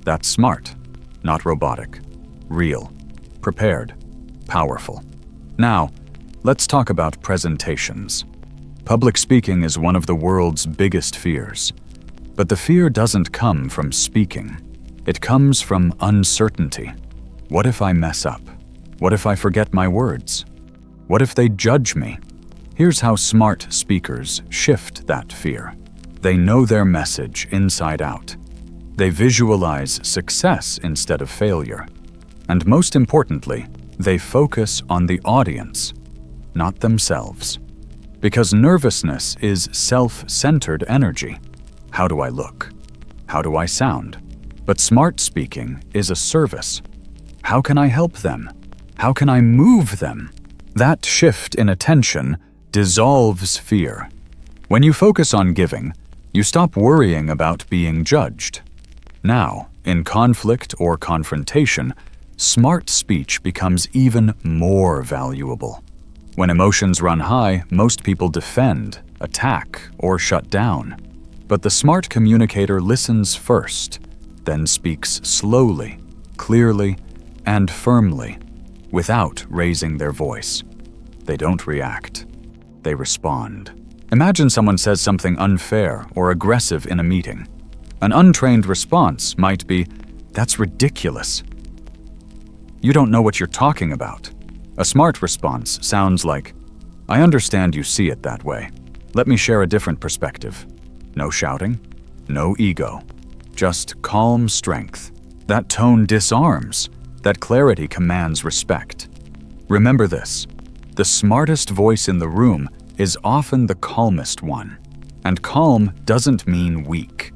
That's smart, not robotic. Real, prepared, powerful. Now, let's talk about presentations. Public speaking is one of the world's biggest fears. But the fear doesn't come from speaking. It comes from uncertainty. What if I mess up? What if I forget my words? What if they judge me? Here's how smart speakers shift that fear. They know their message inside out. They visualize success instead of failure. And most importantly, they focus on the audience, not themselves. Because nervousness is self-centered energy. How do I look? How do I sound? But smart speaking is a service. How can I help them? How can I move them? That shift in attention dissolves fear. When you focus on giving, you stop worrying about being judged. Now, in conflict or confrontation, smart speech becomes even more valuable. When emotions run high, most people defend, attack, or shut down. But the smart communicator listens first, then speaks slowly, clearly, and firmly, without raising their voice. They don't react. They respond. Imagine someone says something unfair or aggressive in a meeting. An untrained response might be, "That's ridiculous. You don't know what you're talking about." A smart response sounds like, "I understand you see it that way. Let me share a different perspective." No shouting, no ego, just calm strength. That tone disarms. That clarity commands respect. Remember this: the smartest voice in the room is often the calmest one. And calm doesn't mean weak.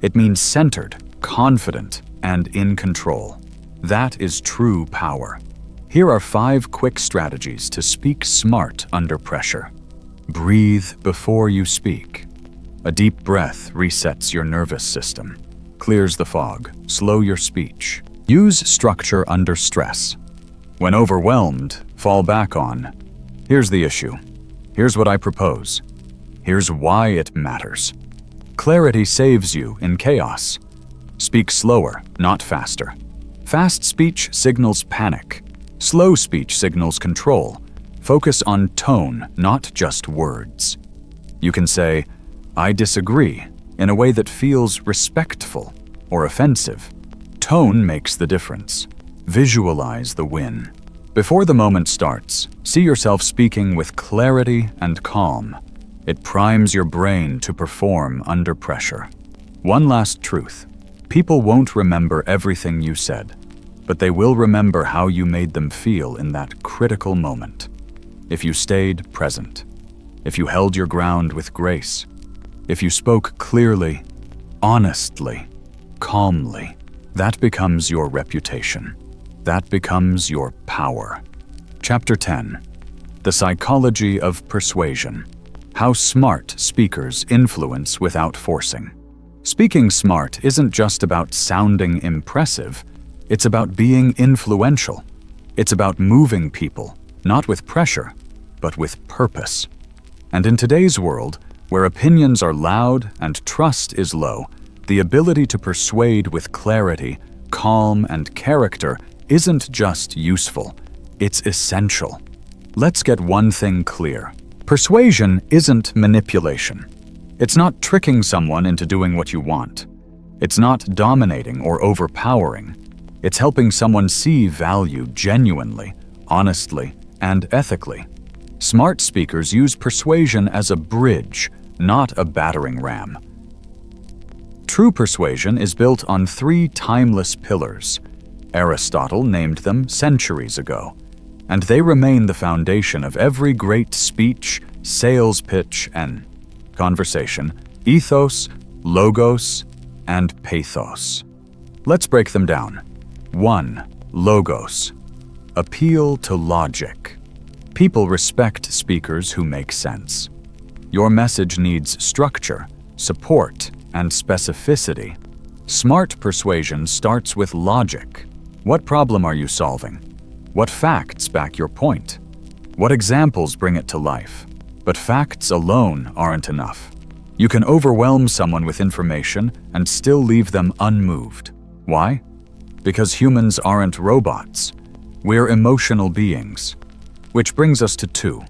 It means centered, confident, and in control. That is true power. Here are 5 quick strategies to speak smart under pressure. Breathe before you speak. A deep breath resets your nervous system, clears the fog, slow your speech. Use structure under stress. When overwhelmed, fall back on, "Here's the issue. Here's what I propose. Here's why it matters." Clarity saves you in chaos. Speak slower, not faster. Fast speech signals panic. Slow speech signals control. Focus on tone, not just words. You can say, "I disagree," in a way that feels respectful or offensive. Tone makes the difference. Visualize the win. Before the moment starts, see yourself speaking with clarity and calm. It primes your brain to perform under pressure. One last truth: people won't remember everything you said, but they will remember how you made them feel in that critical moment. If you stayed present, if you held your ground with grace, if you spoke clearly, honestly, calmly, that becomes your reputation. That becomes your power. Chapter 10. The Psychology of Persuasion. How smart speakers influence without forcing. Speaking smart isn't just about sounding impressive. It's about being influential. It's about moving people, not with pressure, but with purpose. And in today's world, where opinions are loud and trust is low, the ability to persuade with clarity, calm, and character isn't just useful, it's essential. Let's get one thing clear. Persuasion isn't manipulation. It's not tricking someone into doing what you want. It's not dominating or overpowering. It's helping someone see value genuinely, honestly, and ethically. Smart speakers use persuasion as a bridge, not a battering ram. True persuasion is built on 3 timeless pillars. Aristotle named them centuries ago, and they remain the foundation of every great speech, sales pitch, and conversation: ethos, logos, and pathos. Let's break them down. 1. Logos. Appeal to logic. People respect speakers who make sense. Your message needs structure, support, and specificity. Smart persuasion starts with logic. What problem are you solving? What facts back your point? What examples bring it to life? But facts alone aren't enough. You can overwhelm someone with information and still leave them unmoved. Why? Because humans aren't robots. We're emotional beings. Which brings us to 2.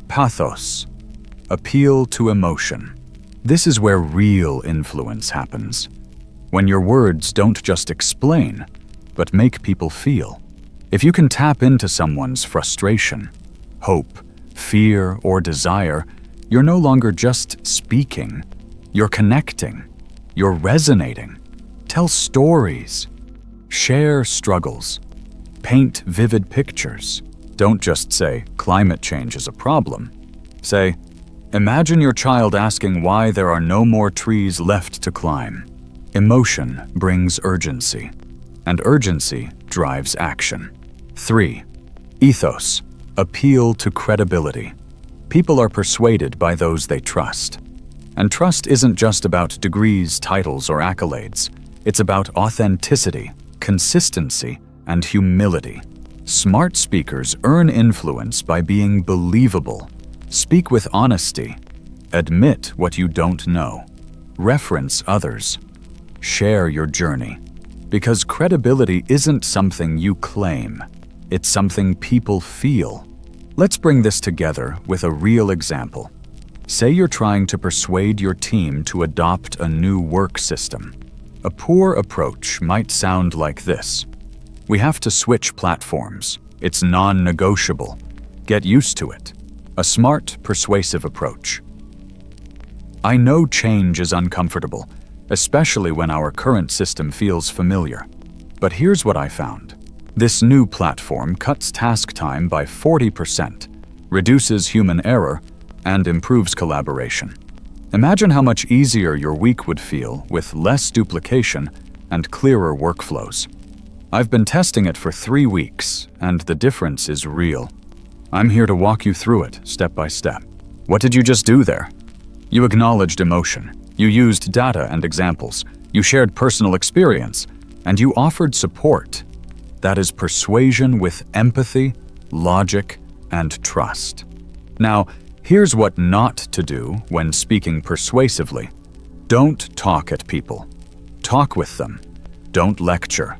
Pathos. Appeal to emotion. This is where real influence happens. When your words don't just explain, but make people feel. If you can tap into someone's frustration, hope, fear, or desire, you're no longer just speaking. You're connecting. You're resonating. Tell stories. Share struggles. Paint vivid pictures. Don't just say, "Climate change is a problem." Say, "Imagine your child asking why there are no more trees left to climb." Emotion brings urgency, and urgency drives action. 3. Ethos. Appeal to credibility. People are persuaded by those they trust. And trust isn't just about degrees, titles, or accolades. It's about authenticity, consistency, and humility. Smart speakers earn influence by being believable. Speak with honesty. Admit what you don't know. Reference others. Share your journey. Because credibility isn't something you claim. It's something people feel. Let's bring this together with a real example. Say you're trying to persuade your team to adopt a new work system. A poor approach might sound like this. We have to switch platforms. It's non-negotiable. Get used to it. A smart, persuasive approach. I know change is uncomfortable, especially when our current system feels familiar. But here's what I found. This new platform cuts task time by 40%, reduces human error, and improves collaboration. Imagine how much easier your week would feel with less duplication and clearer workflows. I've been testing it for 3 weeks, and the difference is real. I'm here to walk you through it, step by step. What did you just do there? You acknowledged emotion. You used data and examples. You shared personal experience, and you offered support. That is persuasion with empathy, logic, and trust. Now, here's what not to do when speaking persuasively. Don't talk at people. Talk with them. Don't lecture.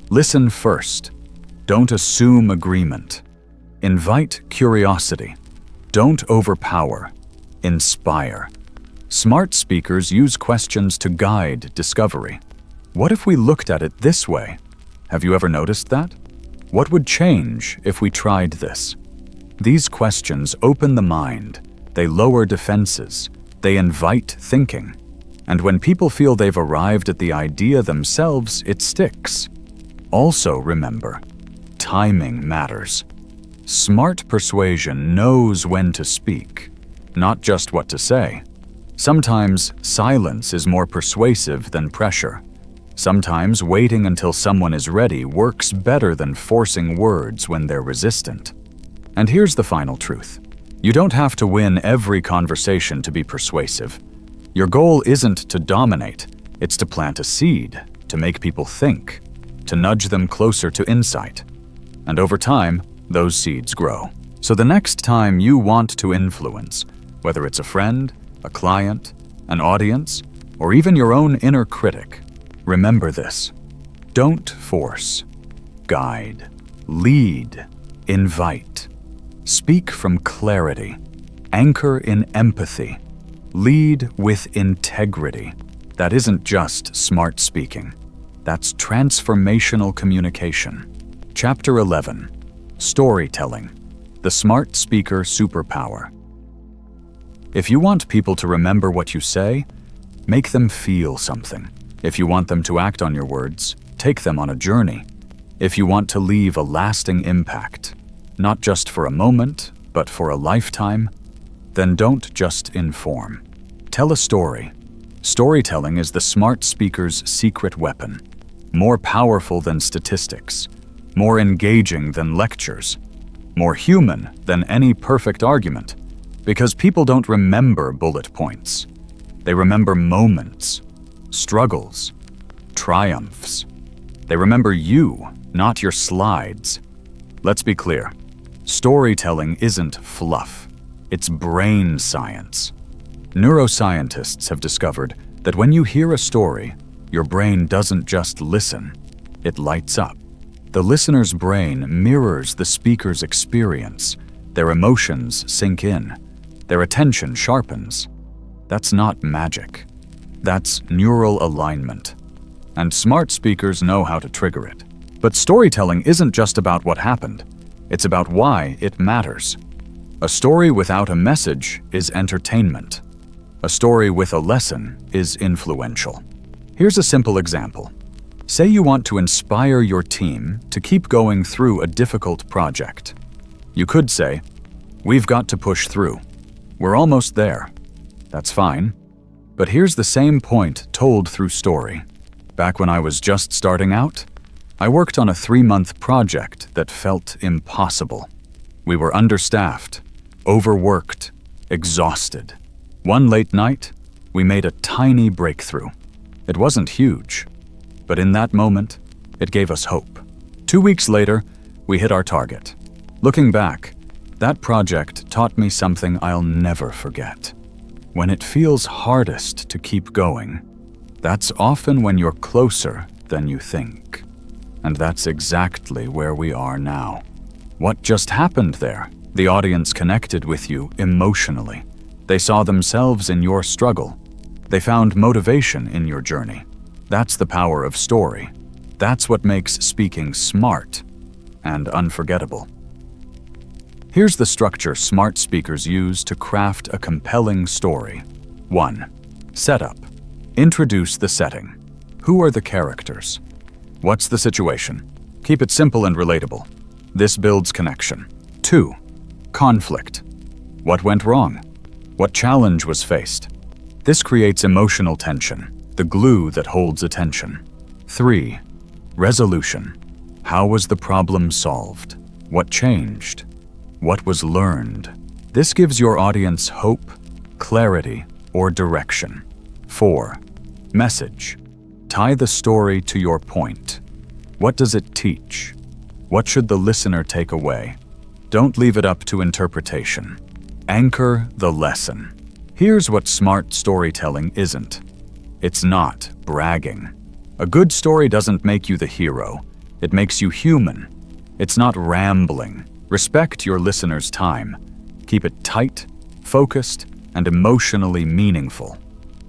Listen first. Don't assume agreement. Invite curiosity. Don't overpower. Inspire. Smart speakers use questions to guide discovery. What if we looked at it this way? Have you ever noticed that? What would change if we tried this? These questions open the mind. They lower defenses. They invite thinking. And when people feel they've arrived at the idea themselves, it sticks. Also remember, timing matters. Smart persuasion knows when to speak, not just what to say. Sometimes silence is more persuasive than pressure. Sometimes waiting until someone is ready works better than forcing words when they're resistant. And here's the final truth. You don't have to win every conversation to be persuasive. Your goal isn't to dominate, it's to plant a seed, to make people think, to nudge them closer to insight. And over time, those seeds grow. So the next time you want to influence, whether it's a friend, a client, an audience, or even your own inner critic, remember this. Don't force. Guide. Lead. Invite. Speak from clarity. Anchor in empathy. Lead with integrity. That isn't just smart speaking. That's transformational communication. Chapter 11. Storytelling. The Smart Speaker Superpower. If you want people to remember what you say, make them feel something. If you want them to act on your words, take them on a journey. If you want to leave a lasting impact, not just for a moment, but for a lifetime, then don't just inform. Tell a story. Storytelling is the smart speaker's secret weapon. More powerful than statistics. More engaging than lectures. More human than any perfect argument. Because people don't remember bullet points. They remember moments, struggles, triumphs. They remember you, not your slides. Let's be clear. Storytelling isn't fluff. It's brain science. Neuroscientists have discovered that when you hear a story, your brain doesn't just listen, it lights up. The listener's brain mirrors the speaker's experience. Their emotions sink in. Their attention sharpens. That's not magic. That's neural alignment. And smart speakers know how to trigger it. But storytelling isn't just about what happened. It's about why it matters. A story without a message is entertainment. A story with a lesson is influential. Here's a simple example. Say you want to inspire your team to keep going through a difficult project. You could say, "We've got to push through. We're almost there." That's fine. But here's the same point told through story. Back when I was just starting out, I worked on a 3-month project that felt impossible. We were understaffed, overworked, exhausted. One late night, we made a tiny breakthrough. It wasn't huge, but in that moment, it gave us hope. 2 weeks later, we hit our target. Looking back, that project taught me something I'll never forget. When it feels hardest to keep going, that's often when you're closer than you think. And that's exactly where we are now. What just happened there? The audience connected with you emotionally. They saw themselves in your struggle. They found motivation in your journey. That's the power of story. That's what makes speaking smart and unforgettable. Here's the structure smart speakers use to craft a compelling story. 1. Setup. Introduce the setting. Who are the characters? What's the situation? Keep it simple and relatable. This builds connection. 2. Conflict. What went wrong? What challenge was faced? This creates emotional tension, the glue that holds attention. 3. Resolution. How was the problem solved? What changed? What was learned? This gives your audience hope, clarity, or direction. 4. Message. Tie the story to your point. What does it teach? What should the listener take away? Don't leave it up to interpretation. Anchor the lesson. Here's what smart storytelling isn't. It's not bragging. A good story doesn't make you the hero. It makes you human. It's not rambling. Respect your listener's time. Keep it tight, focused, and emotionally meaningful.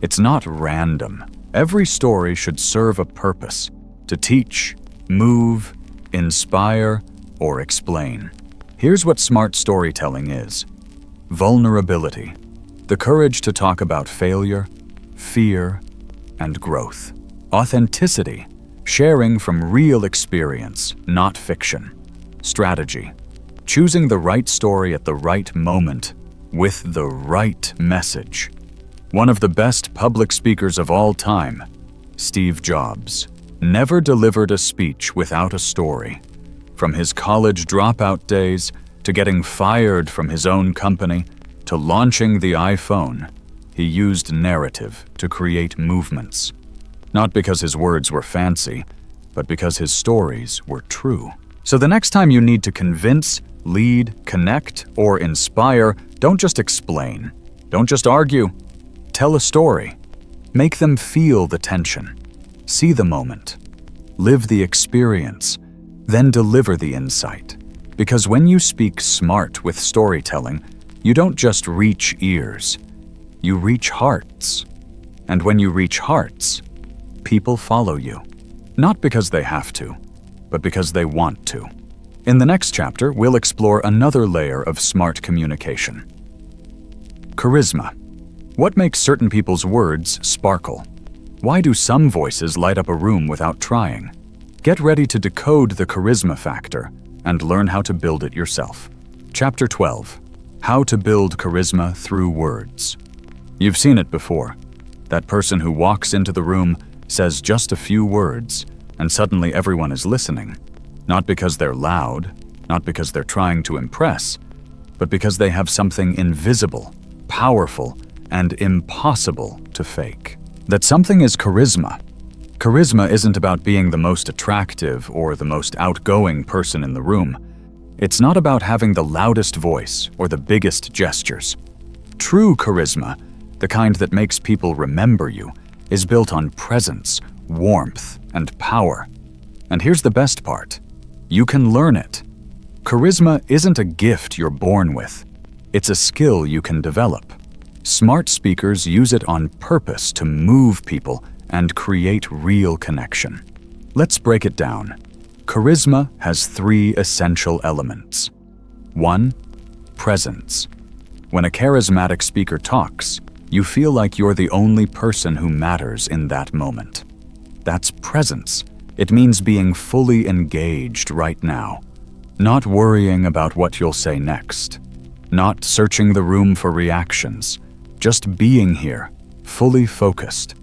It's not random. Every story should serve a purpose: to teach, move, inspire, or explain. Here's what smart storytelling is. Vulnerability. The courage to talk about failure, fear, and growth. Authenticity. Sharing from real experience, not fiction. Strategy. Choosing the right story at the right moment with the right message. One of the best public speakers of all time, Steve Jobs, never delivered a speech without a story. From his college dropout days, to getting fired from his own company, to launching the iPhone, he used narrative to create movements. Not because his words were fancy, but because his stories were true. So the next time you need to convince, lead, connect, or inspire, don't just explain. Don't just argue. Tell a story. Make them feel the tension. See the moment. Live the experience. Then deliver the insight. Because when you speak smart with storytelling, you don't just reach ears. You reach hearts. And when you reach hearts, people follow you. Not because they have to, but because they want to. In the next chapter, we'll explore another layer of smart communication. Charisma. What makes certain people's words sparkle? Why do some voices light up a room without trying? Get ready to decode the charisma factor and learn how to build it yourself. Chapter 12. How to build charisma through words. You've seen it before. That person who walks into the room, says just a few words, and suddenly everyone is listening. Not because they're loud, not because they're trying to impress, but because they have something invisible, powerful, and impossible to fake. That something is charisma. Charisma isn't about being the most attractive or the most outgoing person in the room. It's not about having the loudest voice or the biggest gestures. True charisma, the kind that makes people remember you, is built on presence, warmth, and power. And here's the best part. You can learn it. Charisma isn't a gift you're born with. It's a skill you can develop. Smart speakers use it on purpose to move people and create real connection. Let's break it down. Charisma has 3 essential elements. 1. Presence. When a charismatic speaker talks, you feel like you're the only person who matters in that moment. That's presence. It means being fully engaged right now. Not worrying about what you'll say next. Not searching the room for reactions. Just being here, fully focused.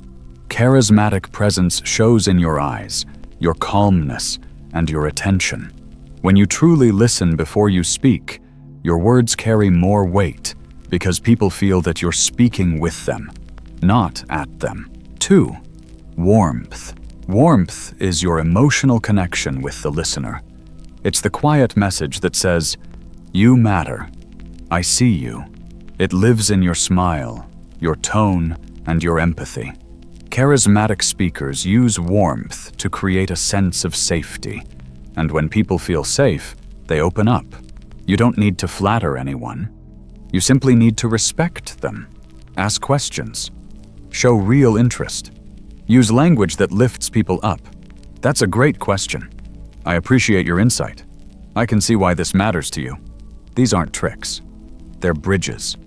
Charismatic presence shows in your eyes, your calmness, and your attention. When you truly listen before you speak, your words carry more weight because people feel that you're speaking with them, not at them. 2. Warmth. Warmth is your emotional connection with the listener. It's the quiet message that says, "You matter. I see you." It lives in your smile, your tone, and your empathy. Charismatic speakers use warmth to create a sense of safety. And when people feel safe, they open up. You don't need to flatter anyone. You simply need to respect them. Ask questions. Show real interest. Use language that lifts people up. That's a great question. I appreciate your insight. I can see why this matters to you. These aren't tricks. They're bridges.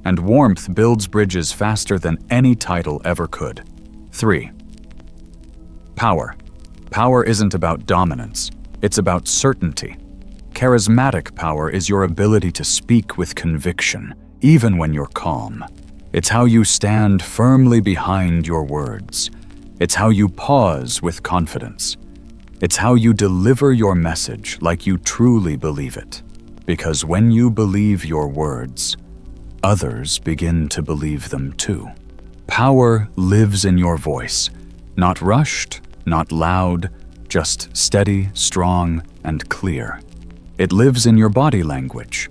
And warmth builds bridges faster than any title ever could. 3. Power. Power isn't about dominance. It's about certainty. Charismatic power is your ability to speak with conviction, even when you're calm. It's how you stand firmly behind your words. It's how you pause with confidence. It's how you deliver your message like you truly believe it. Because when you believe your words, others begin to believe them too. Power lives in your voice, not rushed, not loud, just steady, strong, and clear. It lives in your body language,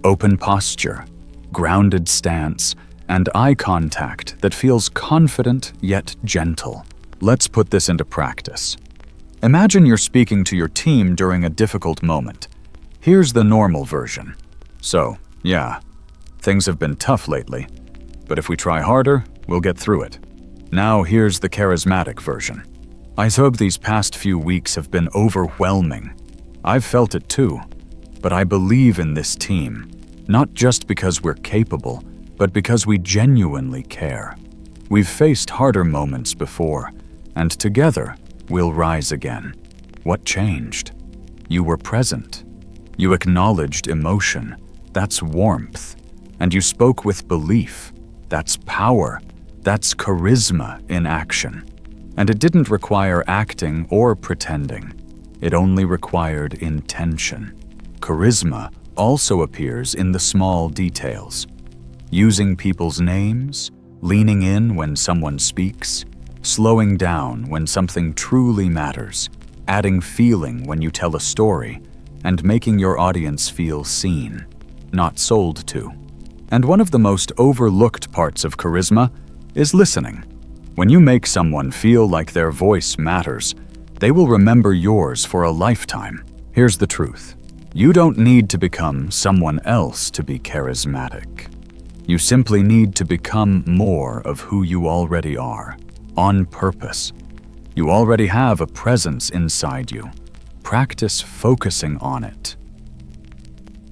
open posture, grounded stance, and eye contact that feels confident yet gentle. Let's put this into practice. Imagine you're speaking to your team during a difficult moment. Here's the normal version. So, yeah, things have been tough lately, but if we try harder, we'll get through it. Now here's the charismatic version. I hope these past few weeks have been overwhelming. I've felt it too, but I believe in this team, not just because we're capable, but because we genuinely care. We've faced harder moments before, and together we'll rise again. What changed? You were present. You acknowledged emotion. That's warmth. And you spoke with belief. That's power. That's charisma in action. And it didn't require acting or pretending. It only required intention. Charisma also appears in the small details. Using people's names, leaning in when someone speaks, slowing down when something truly matters, adding feeling when you tell a story, and making your audience feel seen, not sold to. And one of the most overlooked parts of charisma is listening. When you make someone feel like their voice matters, they will remember yours for a lifetime. Here's the truth. You don't need to become someone else to be charismatic. You simply need to become more of who you already are, on purpose. You already have a presence inside you. Practice focusing on it.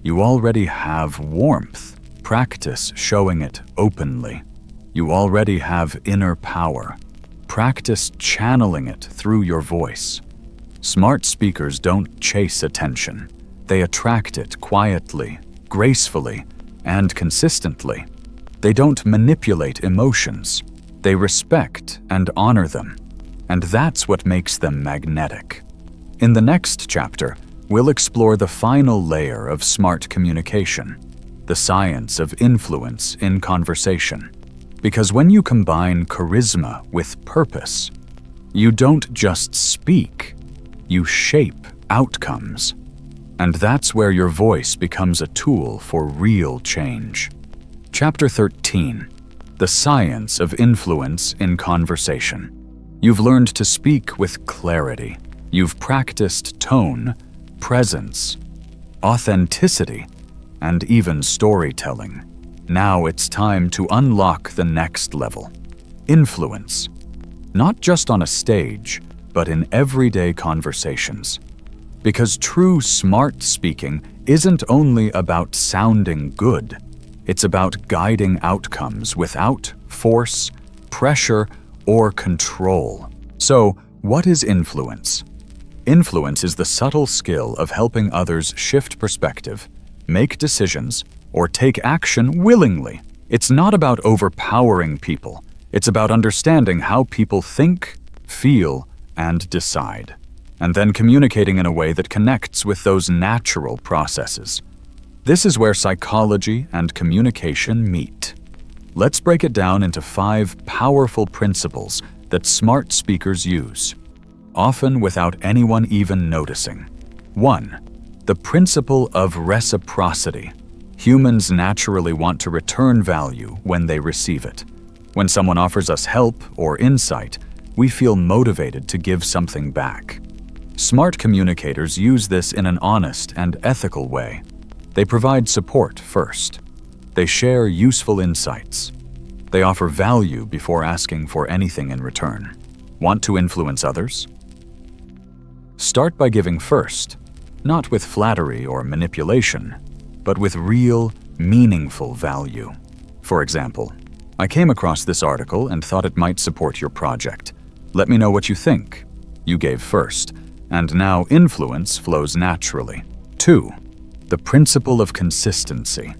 You already have warmth. Practice showing it openly. You already have inner power. Practice channeling it through your voice. Smart speakers don't chase attention. They attract it quietly, gracefully, and consistently. They don't manipulate emotions. They respect and honor them. And that's what makes them magnetic. In the next chapter, we'll explore the final layer of smart communication, the science of influence in conversation. Because when you combine charisma with purpose, you don't just speak, you shape outcomes. And that's where your voice becomes a tool for real change. Chapter 13. The Science of Influence in Conversation. You've learned to speak with clarity. You've practiced tone, presence, authenticity, and even storytelling. Now it's time to unlock the next level. Influence. Not just on a stage, but in everyday conversations. Because true smart speaking isn't only about sounding good. It's about guiding outcomes without force, pressure, or control. So, what is influence? Influence is the subtle skill of helping others shift perspective, make decisions, or take action willingly. It's not about overpowering people. It's about understanding how people think, feel, and decide, and then communicating in a way that connects with those natural processes. This is where psychology and communication meet. Let's break it down into 5 powerful principles that smart speakers use, often without anyone even noticing. 1. The principle of reciprocity. Humans naturally want to return value when they receive it. When someone offers us help or insight, we feel motivated to give something back. Smart communicators use this in an honest and ethical way. They provide support first. They share useful insights. They offer value before asking for anything in return. Want to influence others? Start by giving first, not with flattery or manipulation, but with real, meaningful value. For example, I came across this article and thought it might support your project. Let me know what you think. You gave first, and now influence flows naturally. 2. The principle of consistency.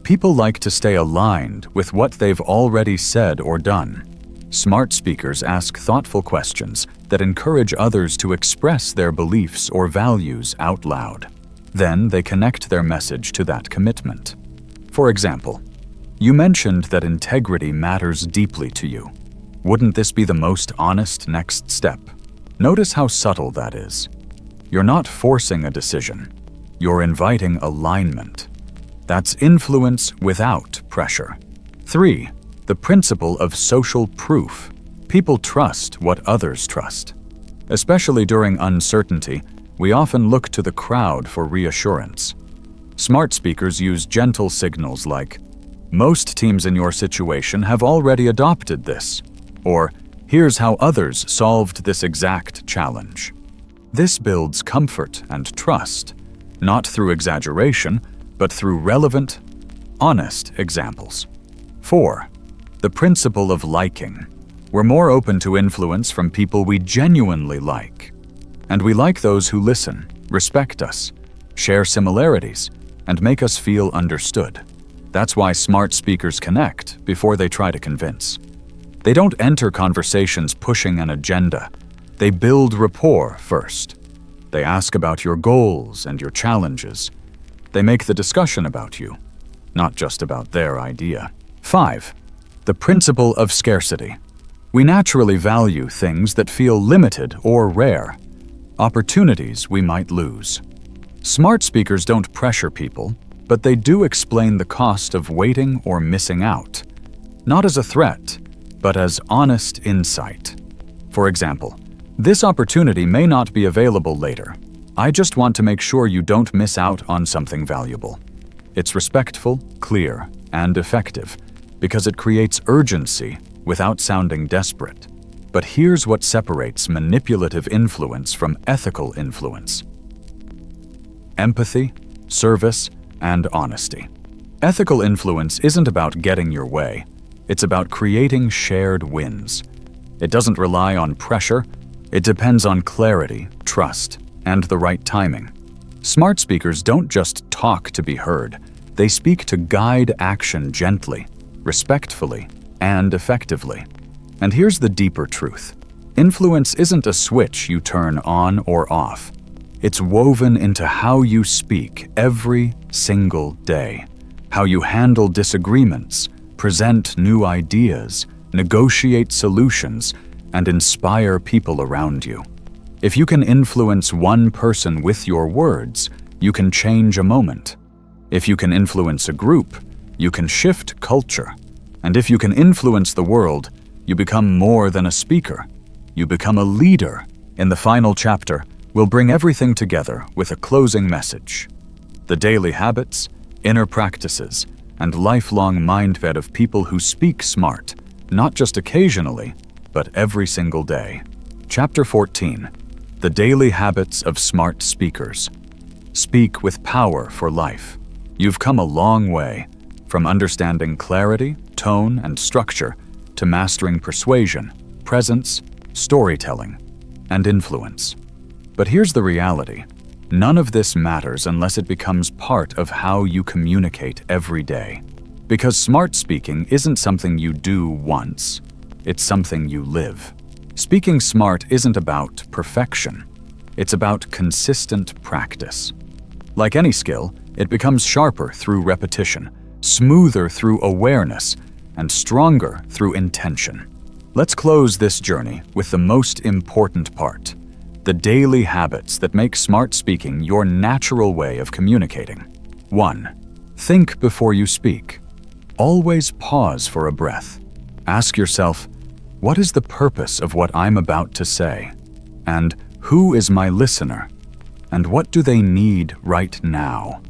People like to stay aligned with what they've already said or done. Smart speakers ask thoughtful questions that encourage others to express their beliefs or values out loud. Then they connect their message to that commitment. For example, you mentioned that integrity matters deeply to you. Wouldn't this be the most honest next step? Notice how subtle that is. You're not forcing a decision. You're inviting alignment. That's influence without pressure. 3. The principle of social proof. People trust what others trust. Especially during uncertainty, we often look to the crowd for reassurance. Smart speakers use gentle signals like, "Most teams in your situation have already adopted this," or "Here's how others solved this exact challenge." This builds comfort and trust, not through exaggeration, but through relevant, honest examples. 4. The principle of liking. We're more open to influence from people we genuinely like. And we like those who listen, respect us, share similarities, and make us feel understood. That's why smart speakers connect before they try to convince. They don't enter conversations pushing an agenda. They build rapport first. They ask about your goals and your challenges. They make the discussion about you, not just about their idea. 5. The principle of scarcity. We naturally value things that feel limited or rare, opportunities we might lose. Smart speakers don't pressure people, but they do explain the cost of waiting or missing out, not as a threat, but as honest insight. For example, "This opportunity may not be available later. I just want to make sure you don't miss out on something valuable." It's respectful, clear, and effective because it creates urgency without sounding desperate. But here's what separates manipulative influence from ethical influence: empathy, service, and honesty. Ethical influence isn't about getting your way. It's about creating shared wins. It doesn't rely on pressure. It depends on clarity, trust, and the right timing. Smart speakers don't just talk to be heard. They speak to guide action gently, respectfully, and effectively. And here's the deeper truth. Influence isn't a switch you turn on or off. It's woven into how you speak every single day, how you handle disagreements, present new ideas, negotiate solutions, and inspire people around you. If you can influence one person with your words, you can change a moment. If you can influence a group, you can shift culture. And if you can influence the world, you become more than a speaker. You become a leader. In the final chapter, we'll bring everything together with a closing message: the daily habits, inner practices, and lifelong mindset of people who speak smart, not just occasionally, but every single day. Chapter 14. The Daily Habits of Smart Speakers. Speak with power for life. You've come a long way, from understanding clarity, tone, and structure, to mastering persuasion, presence, storytelling, and influence. But here's the reality. None of this matters unless it becomes part of how you communicate every day. Because smart speaking isn't something you do once. It's something you live. Speaking smart isn't about perfection. It's about consistent practice. Like any skill, it becomes sharper through repetition, smoother through awareness, and stronger through intention. Let's close this journey with the most important part: the daily habits that make smart speaking your natural way of communicating. 1. Think before you speak. Always pause for a breath. Ask yourself, what is the purpose of what I'm about to say? And who is my listener? And what do they need right now?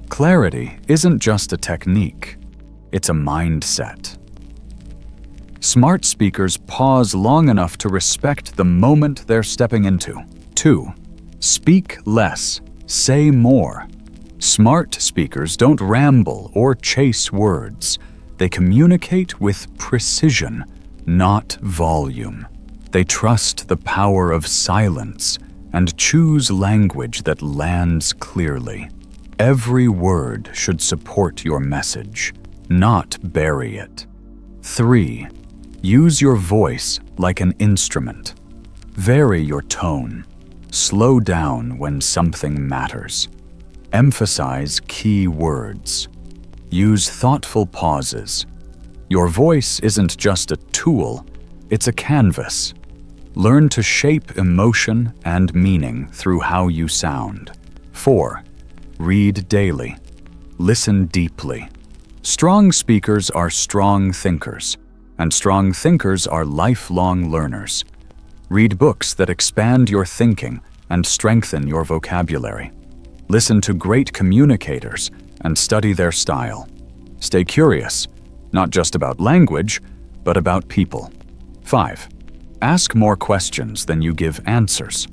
Clarity isn't just a technique, it's a mindset. Smart speakers pause long enough to respect the moment they're stepping into. 2. Speak less, say more. Smart speakers don't ramble or chase words. They communicate with precision, not volume. They trust the power of silence and choose language that lands clearly. Every word should support your message, not bury it. 3. Use your voice like an instrument. Vary your tone. Slow down when something matters. Emphasize key words. Use thoughtful pauses. Your voice isn't just a tool, it's a canvas. Learn to shape emotion and meaning through how you sound. 4. Read daily. Listen deeply. Strong speakers are strong thinkers, and strong thinkers are lifelong learners. Read books that expand your thinking and strengthen your vocabulary. Listen to great communicators and study their style. Stay curious, not just about language, but about people. 5. Ask more questions than you give answers.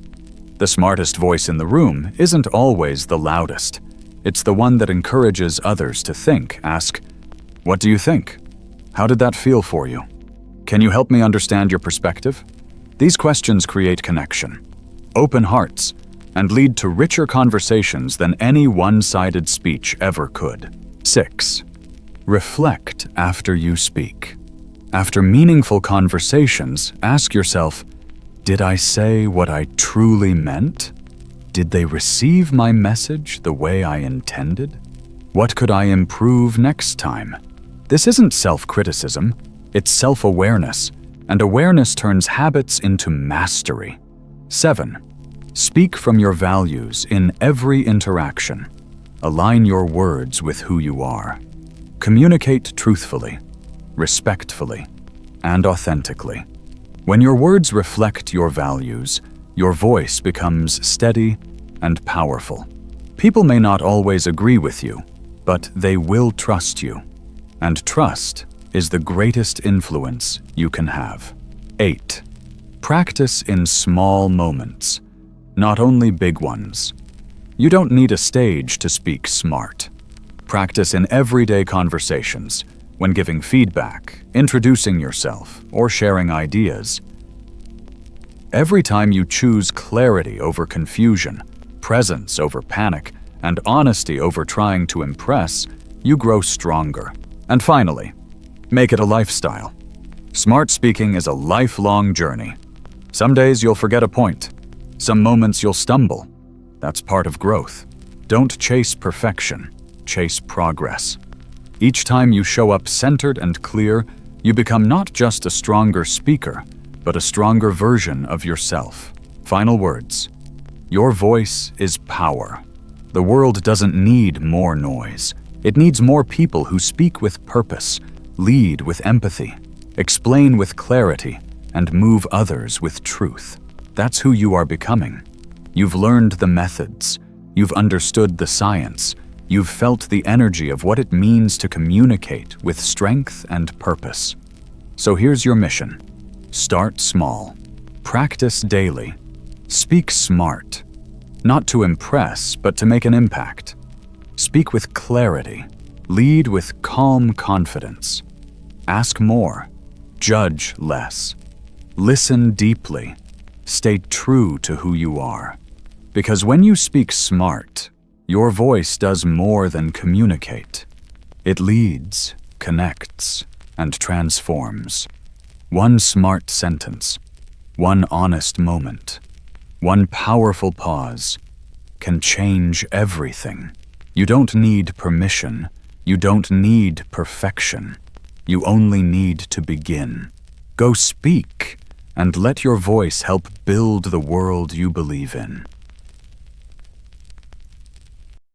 The smartest voice in the room isn't always the loudest. It's the one that encourages others to think. Ask, "What do you think? How did that feel for you? Can you help me understand your perspective?" These questions create connection, open hearts, and lead to richer conversations than any one-sided speech ever could. 6. Reflect after you speak. After meaningful conversations, ask yourself, did I say what I truly meant? Did they receive my message the way I intended? What could I improve next time? This isn't self-criticism, it's self-awareness, and awareness turns habits into mastery. 7. Speak from your values in every interaction. Align your words with who you are. Communicate truthfully, respectfully, and authentically. When your words reflect your values, your voice becomes steady and powerful. People may not always agree with you, but they will trust you. And trust is the greatest influence you can have. 8. Practice in small moments, not only big ones. You don't need a stage to speak smart. Practice in everyday conversations, when giving feedback, introducing yourself, or sharing ideas. Every time you choose clarity over confusion, presence over panic, and honesty over trying to impress, you grow stronger. And finally, make it a lifestyle. Smart speaking is a lifelong journey. Some days you'll forget a point. Some moments you'll stumble. That's part of growth. Don't chase perfection, chase progress. Each time you show up centered and clear, you become not just a stronger speaker, but a stronger version of yourself. Final words. Your voice is power. The world doesn't need more noise. It needs more people who speak with purpose, lead with empathy, explain with clarity, and move others with truth. That's who you are becoming. You've learned the methods. You've understood the science. You've felt the energy of what it means to communicate with strength and purpose. So here's your mission. Start small. Practice daily. Speak smart. Not to impress, but to make an impact. Speak with clarity. Lead with calm confidence. Ask more. Judge less. Listen deeply. Stay true to who you are. Because when you speak smart, your voice does more than communicate. It leads, connects, and transforms. One smart sentence, one honest moment, one powerful pause can change everything. You don't need permission. You don't need perfection. You only need to begin. Go speak and let your voice help build the world you believe in.